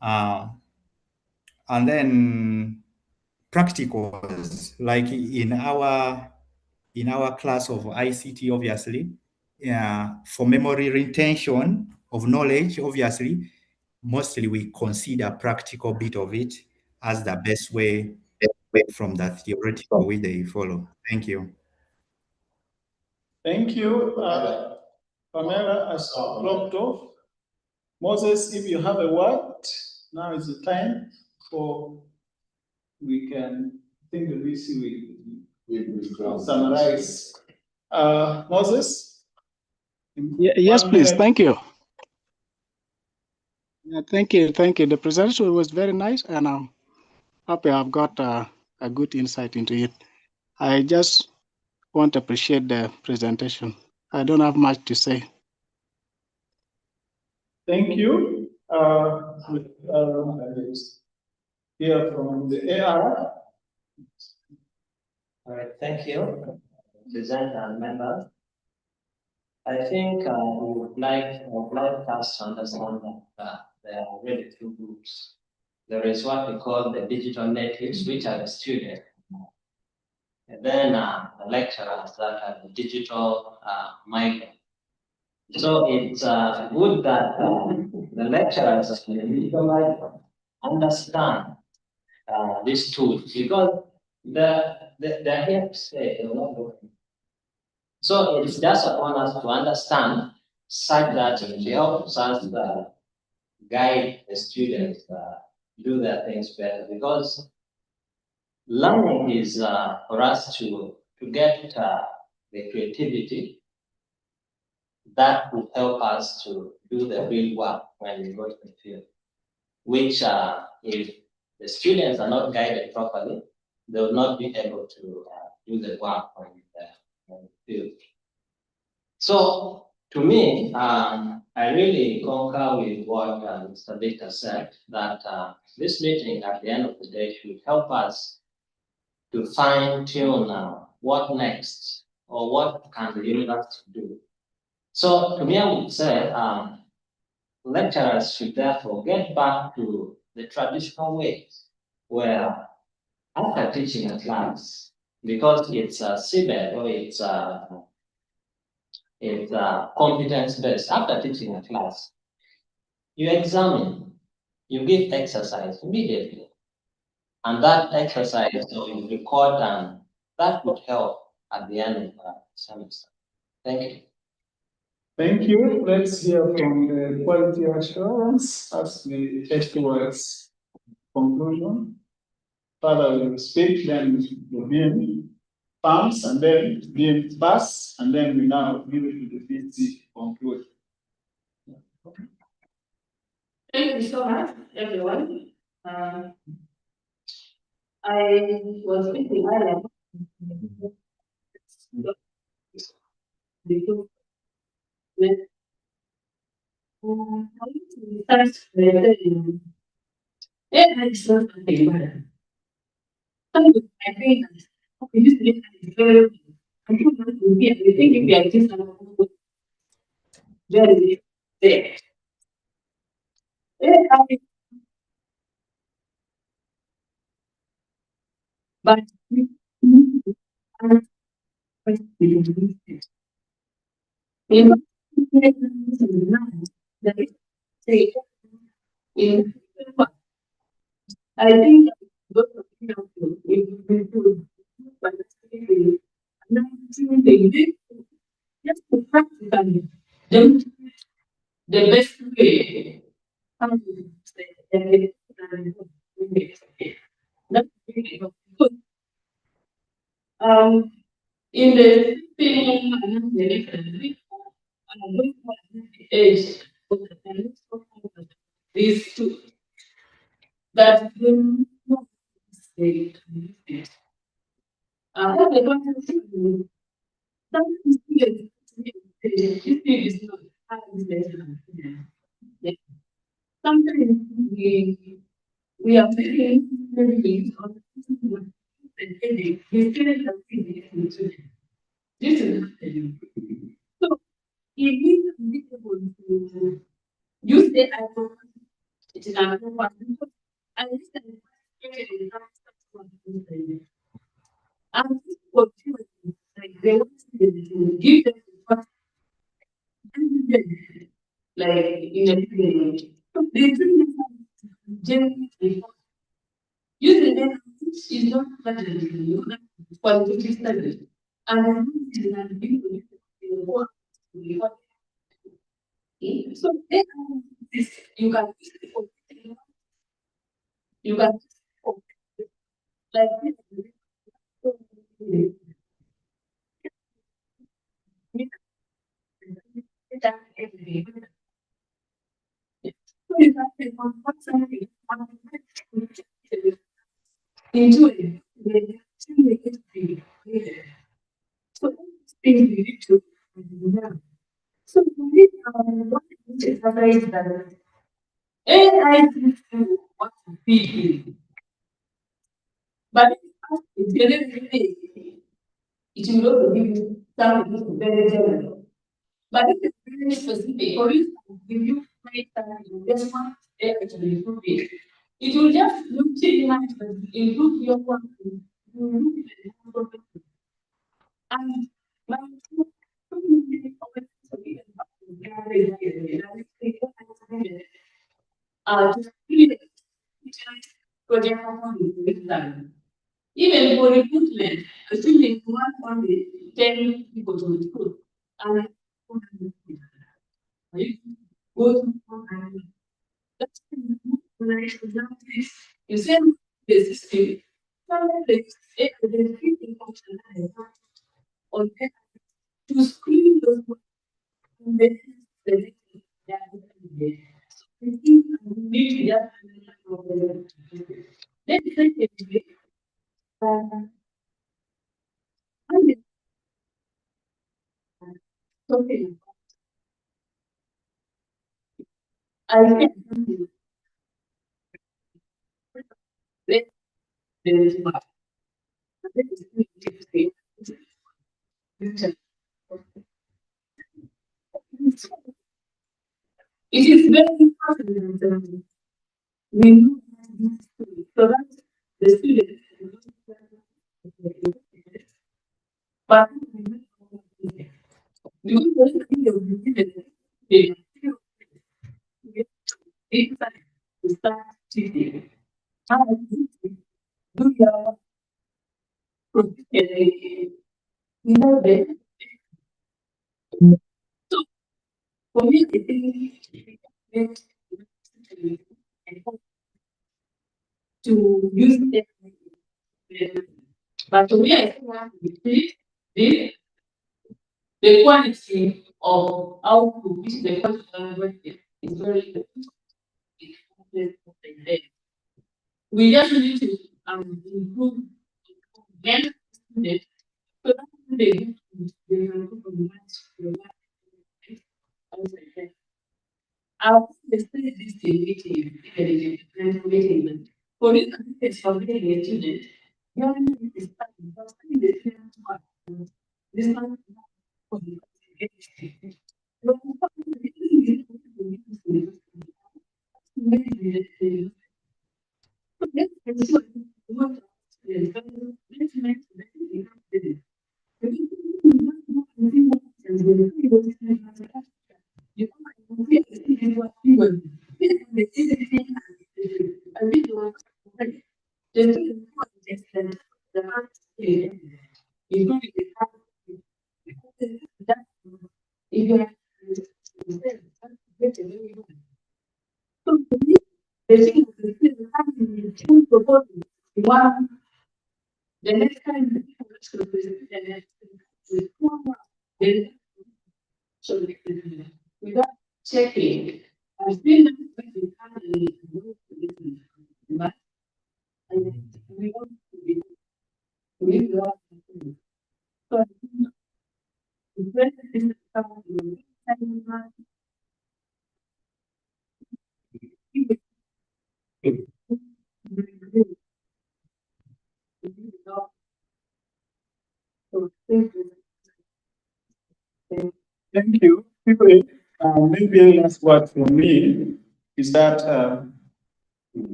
And then practicals, like in our class of ICT, obviously, for memory retention of knowledge, obviously, mostly we consider practical bit of it as the best way from the theoretical way they follow. Thank you. Thank you. Pamela has dropped off. Moses, if you have a word, now is the time for we can think of this we summarize. Moses? Yes, please. Thank you. Yeah, thank you. The presentation was very nice, and I'm happy I've got a good insight into it. I just want to appreciate the presentation. I don't have much to say. Thank you. Hear from the AR. All right, thank you, presenter and members. I think I would like us to understand that there are really two groups. There is what we call the digital natives, which are the students. And then the lecturers that are the digital migrants. So it's good that the lecturers and the digital migrants understand these tools, because they're here to stay, they're not going. So it's just upon us to understand such that it helps us guide the students do their things better, because learning is for us to get the creativity that will help us to do the real work when we go to the field, which if the students are not guided properly, they will not be able to do the work on the field. So to me, I really concur with what Mr. Victor said, that this meeting at the end of the day should help us to fine tune what next, or what can the university do. So to me, I would say lecturers should therefore get back to the traditional ways, where after teaching a class, because it's a CBED or it's competence-based, after teaching a class, you examine, you give exercise immediately. And that exercise, so you record, and that would help at the end of the semester. Thank you. Thank you. Let's hear from the quality assurance as we head towards conclusion. Father will speak, then the BM farms, and then BM pass, and then we now give it to the BT to conclude. Thank you so much, everyone. I was thinking earlier because AI is not something bad. Sometimes I think that okay, this data is very I think that will be I think if we are just very there. AI, but we need to understand it. You know, that is say in I think those of you know, if you but just to practically demonstrate the best way how to say that's really good. In the thing and the age of the these two that will not say what the content sometimes is not how is better. Sometimes we are making reviews on and headache. We still have this is happening. So if we are able to use the iPhone, it is an important. And this is and this opportunity, like they want to give them the like in a way. So they do generally using them is not strategy, qualitative study. And people so then this you can like into it. So things we need to so what is that AI gives you what to feed, but it's very it will also give you something very general. But if it's very specific, for instance, if you create something, just want AI to improve it, it will just look change management, improve your work, and my even for recruitment, assuming one family, 10 people to recruit, and go to You say the system, the function on to screen those and then the we need to just let's say something I can let the it is very important that we know this so that the students but you don't think of the inside to start teaching. How do your you know the so for me I think to use it but to me I think the quality of output which the quality is very we just need to improve them students so that they can go from the I'll say this meeting for this it's for the student. You only need to start the student this one for the one the next time without checking, I still but we want to be we love so the president is coming Thank you. People, maybe last word from me is that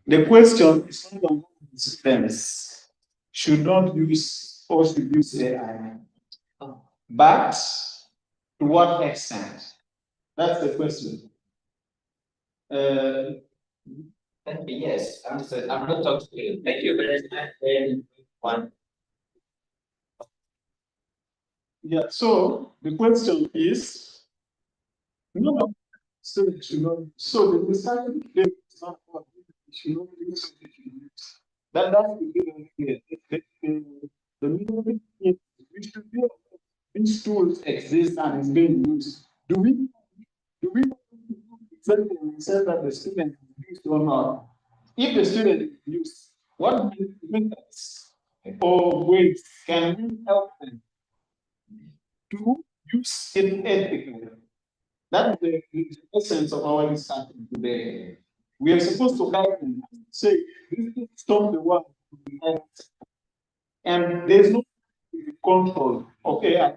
the question is not on students should not use or should use AI, but to what extent? That's the question. Yes, I'm not talking to you. Thank you very much. One. Yeah, so the question is, no, students should not. So the design is not what should not use. That's the big idea. The main thing is we should be these tools exist and is being used. Do we say that the student is used or not? If the student is used, what methods or ways can we help them to use it ethically? That's the essence of our discussion today. We are supposed to help them say, this is stop the world. And there's no control. Okay,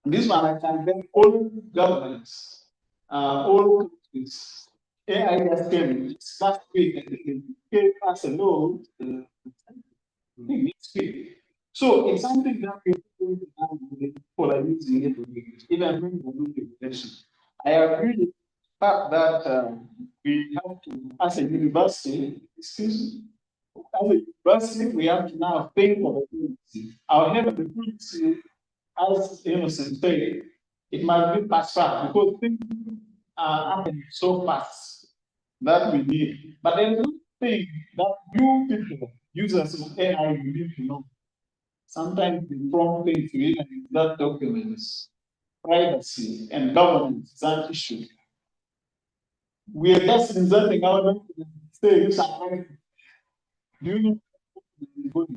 this one I can then all governments, all countries. AI just came last week and they gave us a law next week. So it's something that we're going to have people are using it even when we're doing regulation. I agree with the fact that we have to, as a university, as a university, we have to now pay for the policy. However, the policy, as Innocent said, it must be fast track because things are happening so fast. that we need. But there is one thing that you people, users of AI, you need to know. Sometimes the wrong thing to even in that documents, privacy and governance is an issue. We are just inserting our documents, say you are do you know what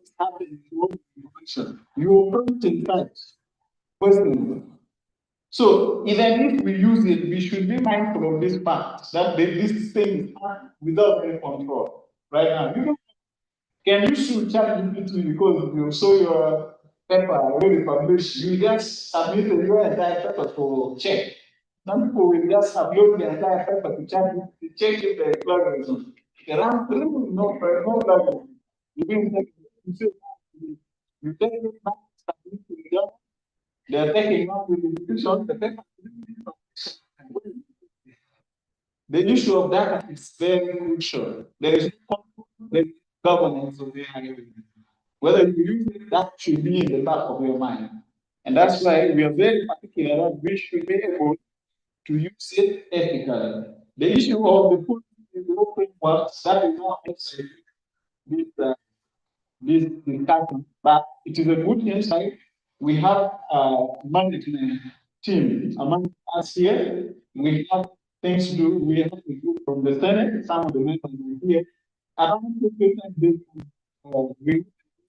is happening to all information? You prompt in fact. Question. So even if we use it, we should be mindful of this fact that these things are without any control. Right now, can you sue ChatGPT because you saw your paper already published? You just submitted your entire paper for check. Some people will just upload the entire paper to ChatGPT, check if there is plagiarism. Around three, no, no plagiarism. You didn't take it. You take it back, submit to the government. They are taking up with the institution, the paper. The issue of data is very crucial. There is governance of the AI. Whether you use it, that should be in the back of your mind. And that's why we are very particular that we should be able to use it ethically. The issue of the food frameworks, that is not necessary this discussion, but it is a good insight. We have a management team among us here. We have things to do. We have to do from the Senate. Some of the members are here. I don't think we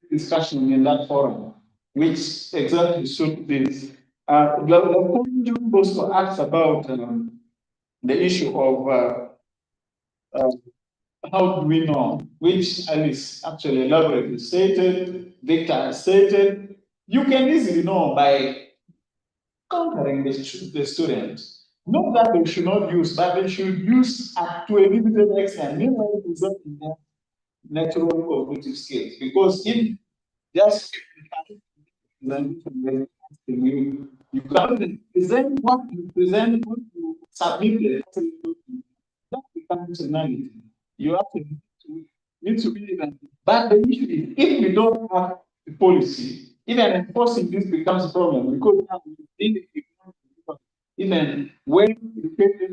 discussion in that forum, which exactly suit this. The point you also asked about the issue of how do we know, which Alice actually elaborately stated, Victor has stated, you can easily know by countering the students. Not that they should not use, but they should use to a limited extent, meanwhile preserving their natural cognitive skills. Because if just you cannot present what you present, what you submit, that becomes reality. You have to need to be even. But the issue is, if we don't have the policy, even enforcing this becomes a problem because now even when you get the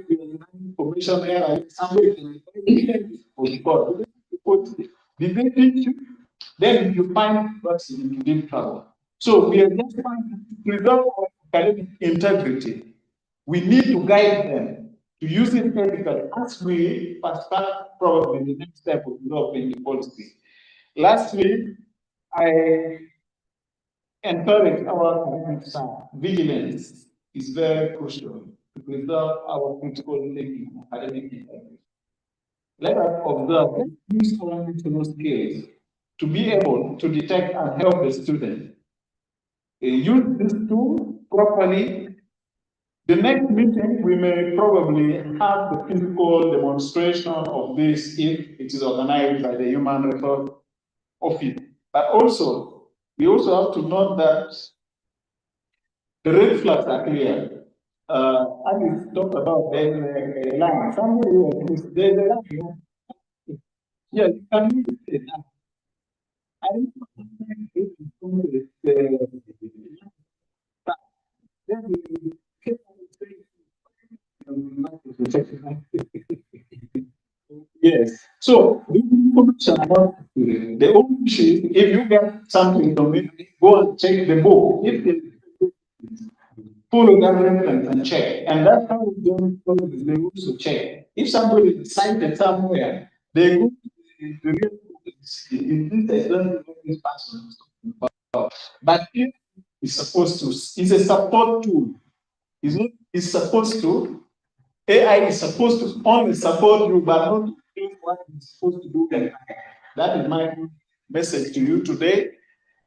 information era, somebody can the big issue, then if you find what's in deep trouble. So we are just trying to preserve our academic integrity. We need to guide them to use it ethically as we start probably the next step of developing the policy. Lastly, I encourage our academic staff. Vigilance is very crucial to preserve our critical thinking, academic integrity. Let us observe and use our internal skills to be able to detect and help the student. Use this tool properly. The next meeting, we may probably have the physical demonstration of this if it is organized by the Human Resource Office. But also, we also have to note that the red flags are clear. As we talked about, there's a line. Somebody, there's a line. Yeah, you can use it. I don't know yes. So the information about the only issue is if you get something from it, go and check the book. If they follow that reference and check. And that's how we don't follow they also check. If somebody is cited somewhere, they go to the real in this this person. But if it's supposed to, it's a support tool. It's supposed to, AI is supposed to only support you, but not do what it's supposed to do. That is my message to you today.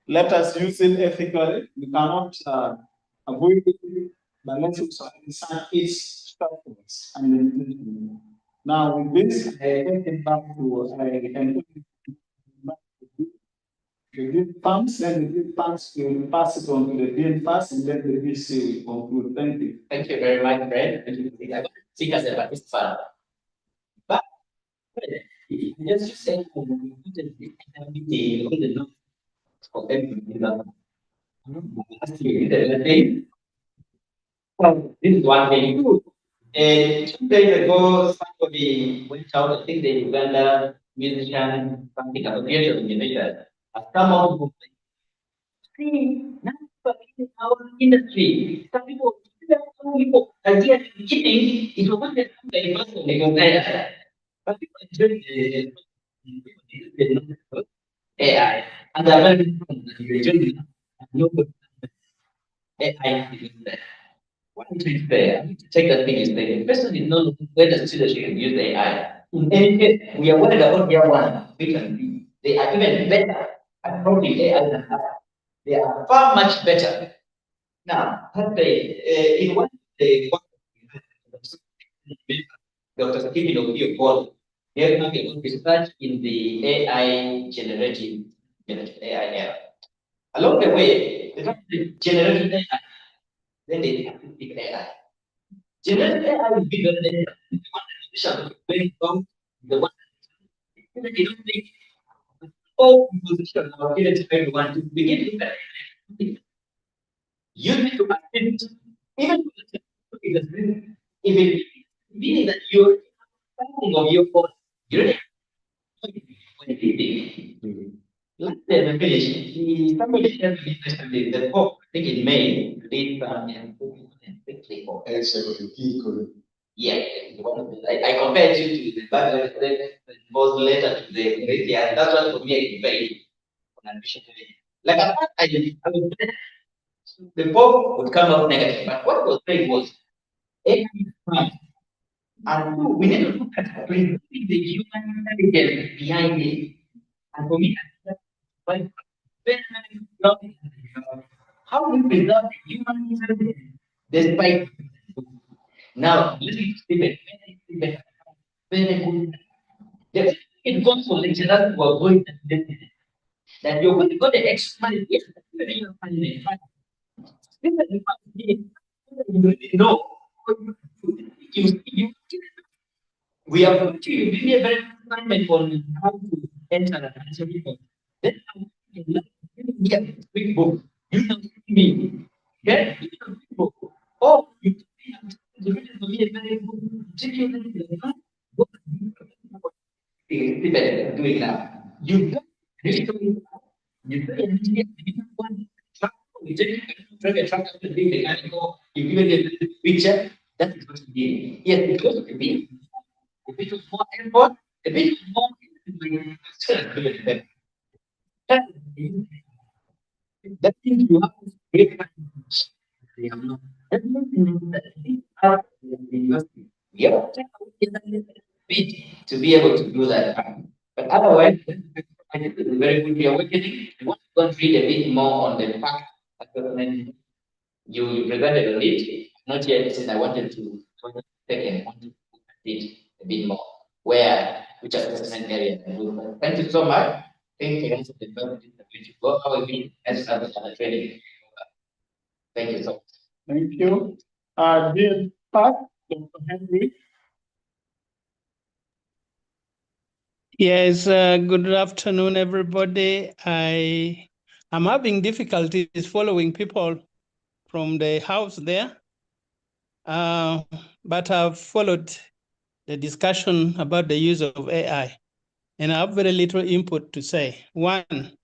Let us use it ethically. We cannot avoid it, but let's also understand its structures and now with this, I take it back to the dean funds, then the dean funds will pass it on to the dean first, and then the VC will conclude. Thank you. Thank you very much, Fred. See us at this fun. But just saying, the note of everything. This is one thing. 2 days ago, somebody went out, I think the Uganda musician, something about the generator, has come out with see, now in our industry, some people idea at the beginning, it was not very person because but people enjoy the AI, and they are very different. You enjoy it, and nobody AI is there. What is there? I need to check that thing is there. The person is not looking whether the students can use the AI. In any case, we are worried about their one. We can be. They are even better at probably AI than us. They are far much better. Now, in one the Dr. Stephen Opio called, they have a research in the AI generative AI era. Along the way, they have the generative AI, then they have the AI. Generative AI will be the one that is very strong, the one that you don't think all position or everyone to begin with that. You need to attend even even meaning that you're thinking of your phone. You don't when you last day I finished, somebody shared with me yesterday the book, I think in May, read and quickly for yeah, I compared you to the Bible that was later to the Corinthians. That's what for me is very ambition. Like I was the Pope would come out negative, but what was saying was AI is fine. And two, we need to look at preserving the human intelligence behind it. And for me, that's why how do we preserve the human intelligence despite now listening to Stephen, very good. It goes for lecturers who are going to that you're going to go the extra mile. Yes, no, you we are going to give me a very assignment on how to enter and answer people. Then yeah, quick book. You know me. Yeah, you know quick book. Oh, you read for me a very good doing now. You don't you one truck, you take a truck to be mechanical, you give it a picture, that is going to be yes, it's going to be a bit of more effort, a bit more that thing you have to break yeah, to be able to do that. But otherwise, I think it's a very good reawakening. I want to go and read a bit more on the fact assessment you presented on it. Not yet, since I wanted to take and want to it a bit more. Where, which assessment area can do. Thank you so much. Thank you for the ability to how we as other training. Thank you so much. Thank you. Dear Pat, Dr. Henry. Yes, good afternoon, everybody. I'm having difficulties following people from the house there, but I've followed the discussion about the use of AI, and I have very little input to say. One,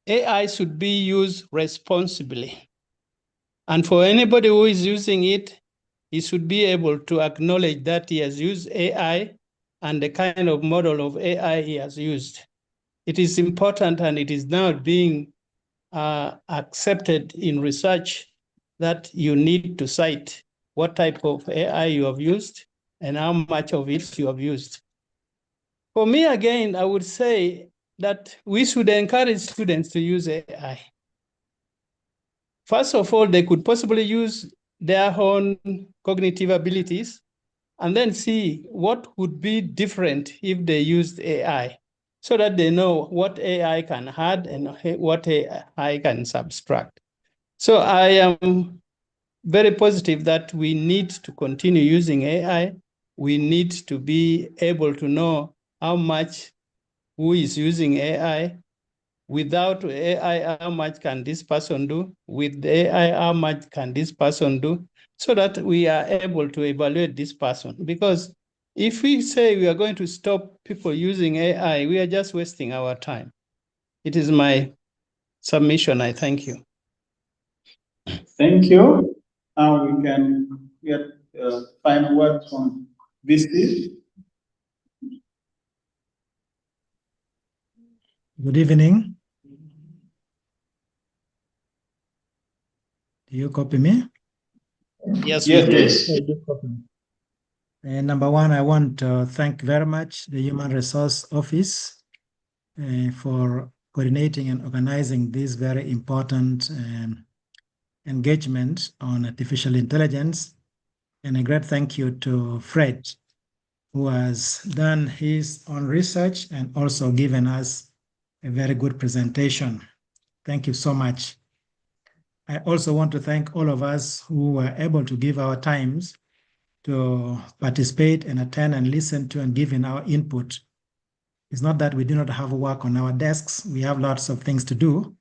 AI should be used responsibly. And for anybody who is using it, he should be able to acknowledge that he has used AI and the kind of model of AI he has used. It is important, and it is now being accepted in research that you need to cite what type of AI you have used and how much of it you have used. For me, again, I would say that we should encourage students to use AI. First of all, they could possibly use their own cognitive abilities and then see what would be different if they used AI, so that they know what AI can add and what AI can subtract. So I am very positive that we need to continue using AI. We need to be able to know how much who is using AI Without AI, how much can this person do? With AI, how much can this person do? So that we are able to evaluate this person. Because if we say we are going to stop people using AI, we are just wasting our time. It is my submission. I thank you. Thank you. Now we can get final words from VC. Good evening. Do you copy me? Yes, yes. Number one, I want to thank very much the Human Resource Office for coordinating and organizing this very important engagement on artificial intelligence. And a great thank you to Fred, who has done his own research and also given us a very good presentation. Thank you so much. I also want to thank all of us who were able to give our times to participate and attend and listen to and give in our input. It's not that we do not have work on our desks. We have lots of things to do,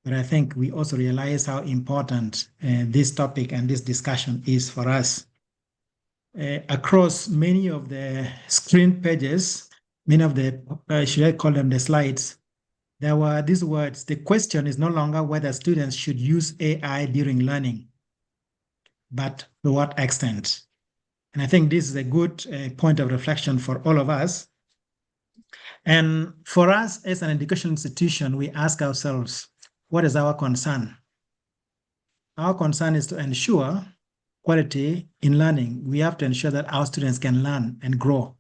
but I think we also realize how important this topic and this discussion is for us. Across many of the screen pages, many of the, should I call them the slides, there were these words. The question is no longer whether students should use AI during learning, but to what extent? And I think this is a good point of reflection for all of us. And for us as an educational institution, we ask ourselves, what is our concern? Our concern is to ensure quality in learning. We have to ensure that our students can learn and grow.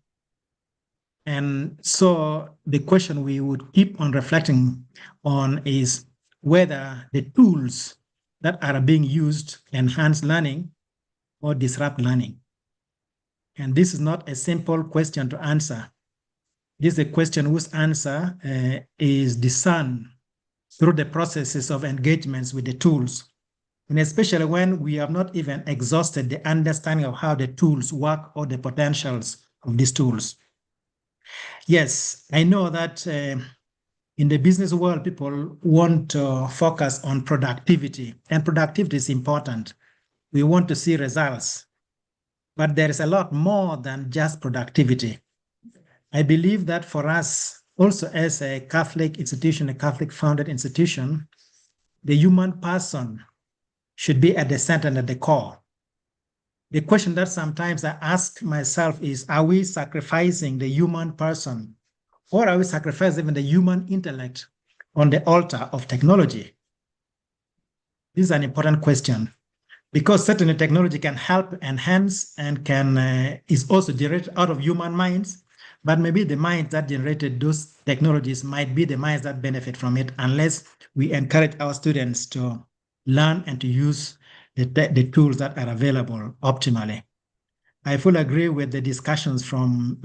And so the question we would keep on reflecting on is whether the tools that are being used enhance learning or disrupt learning. And this is not a simple question to answer. This is a question whose answer is discerned through the processes of engagements with the tools. And especially when we have not even exhausted the understanding of how the tools work or the potentials of these tools. Yes, I know that in the business world, people want to focus on productivity, and productivity is important. We want to see results, but there is a lot more than just productivity. I believe that for us, also as a Catholic institution, a Catholic founded institution, the human person should be at the center and at the core. The question that sometimes I ask myself is, are we sacrificing the human person, or are we sacrificing even the human intellect on the altar of technology? This is an important question, because certainly technology can help enhance and is also generated out of human minds, but maybe the minds that generated those technologies might be the minds that benefit from it, unless we encourage our students to learn and to use the tools that are available optimally. I fully agree with the discussions from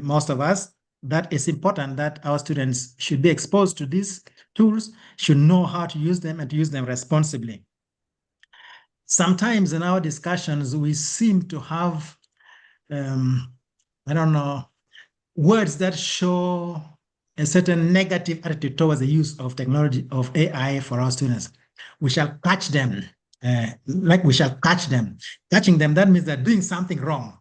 most of us that it's important that our students should be exposed to these tools, should know how to use them and to use them responsibly. Sometimes in our discussions, we seem to have, I don't know, words that show a certain negative attitude towards the use of technology, of AI for our students. We shall catch them, we shall catch them. Catching them, that means they're doing something wrong.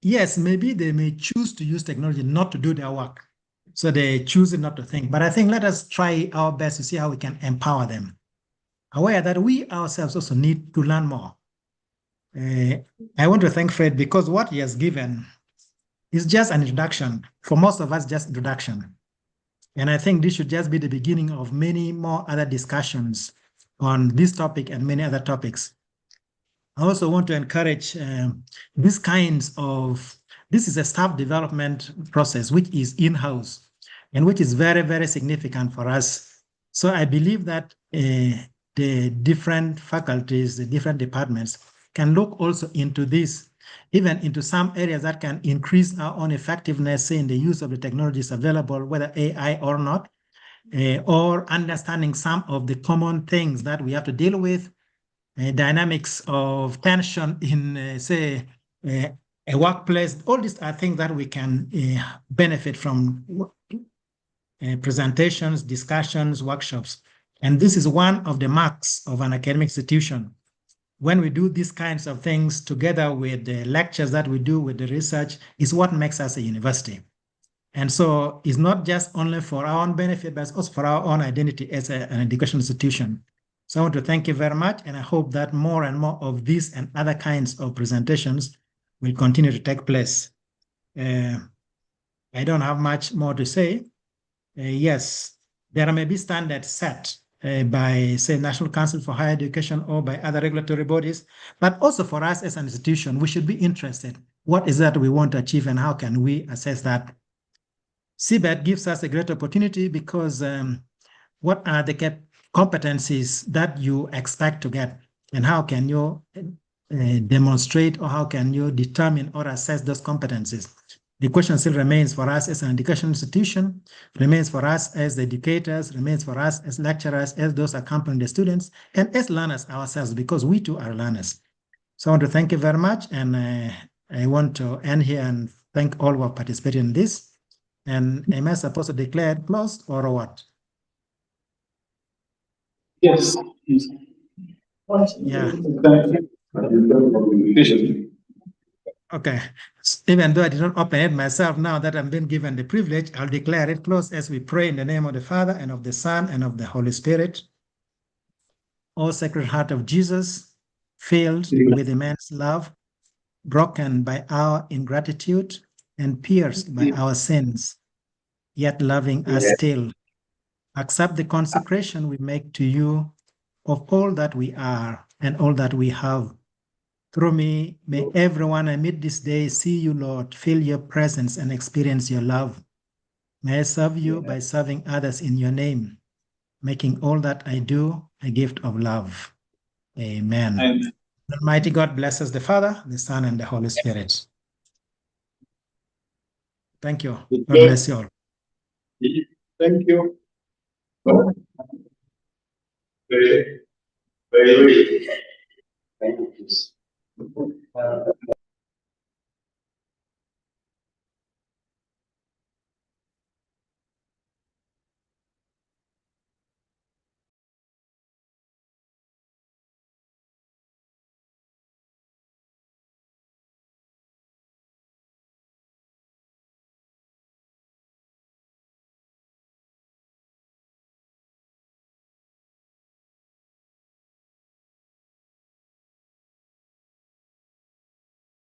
Yes, maybe they may choose to use technology not to do their work. So they choose not to think. But I think let us try our best to see how we can empower them, aware that we ourselves also need to learn more. I want to thank Fred because what he has given is just an introduction. For most of us, just introduction. And I think this should just be the beginning of many more other discussions on this topic and many other topics. I also want to encourage this is a staff development process, which is in-house and which is very, very significant for us. So I believe that the different faculties, the different departments can look also into this, even into some areas that can increase our own effectiveness in the use of the technologies available, whether AI or not, or understanding some of the common things that we have to deal with, dynamics of tension in, say, a workplace. All these are things that we can benefit from presentations, discussions, workshops. And this is one of the marks of an academic institution. When we do these kinds of things together with the lectures that we do with the research is what makes us a university. And so it's not just only for our own benefit, but also for our own identity as an education institution. So I want to thank you very much, and I hope that more and more of these and other kinds of presentations will continue to take place. I don't have much more to say. Yes, there may be standards set by, say, National Council for Higher Education or by other regulatory bodies, but also for us as an institution, we should be interested. What is that we want to achieve, and how can we assess that? CBET gives us a great opportunity because what are the competencies that you expect to get, and how can you demonstrate, or how can you determine or assess those competencies? The question still remains for us as an education institution, remains for us as educators, remains for us as lecturers, as those accompanying the students, and as learners ourselves, because we too are learners. So I want to thank you very much, and I want to end here and thank all who have participated in this. And am I supposed to declare it closed or what? Yes. Yeah. Thank you. Okay. Even though I did not open it myself, now that I'm being given the privilege, I'll declare it closed as we pray in the name of the Father, and of the Son, and of the Holy Spirit. O Sacred Heart of Jesus, filled with immense love, broken by our ingratitude, and pierced by our sins, yet loving us still, accept the consecration we make to you of all that we are and all that we have. Through me, may everyone I meet this day see you, Lord, feel your presence and experience your love. May I serve you by serving others in your name, making all that I do a gift of love. Amen. Amen. Almighty God blesses the Father, the Son, and the Holy Spirit. Thank you. God bless you all. Thank you. Very, very, very. Thank you.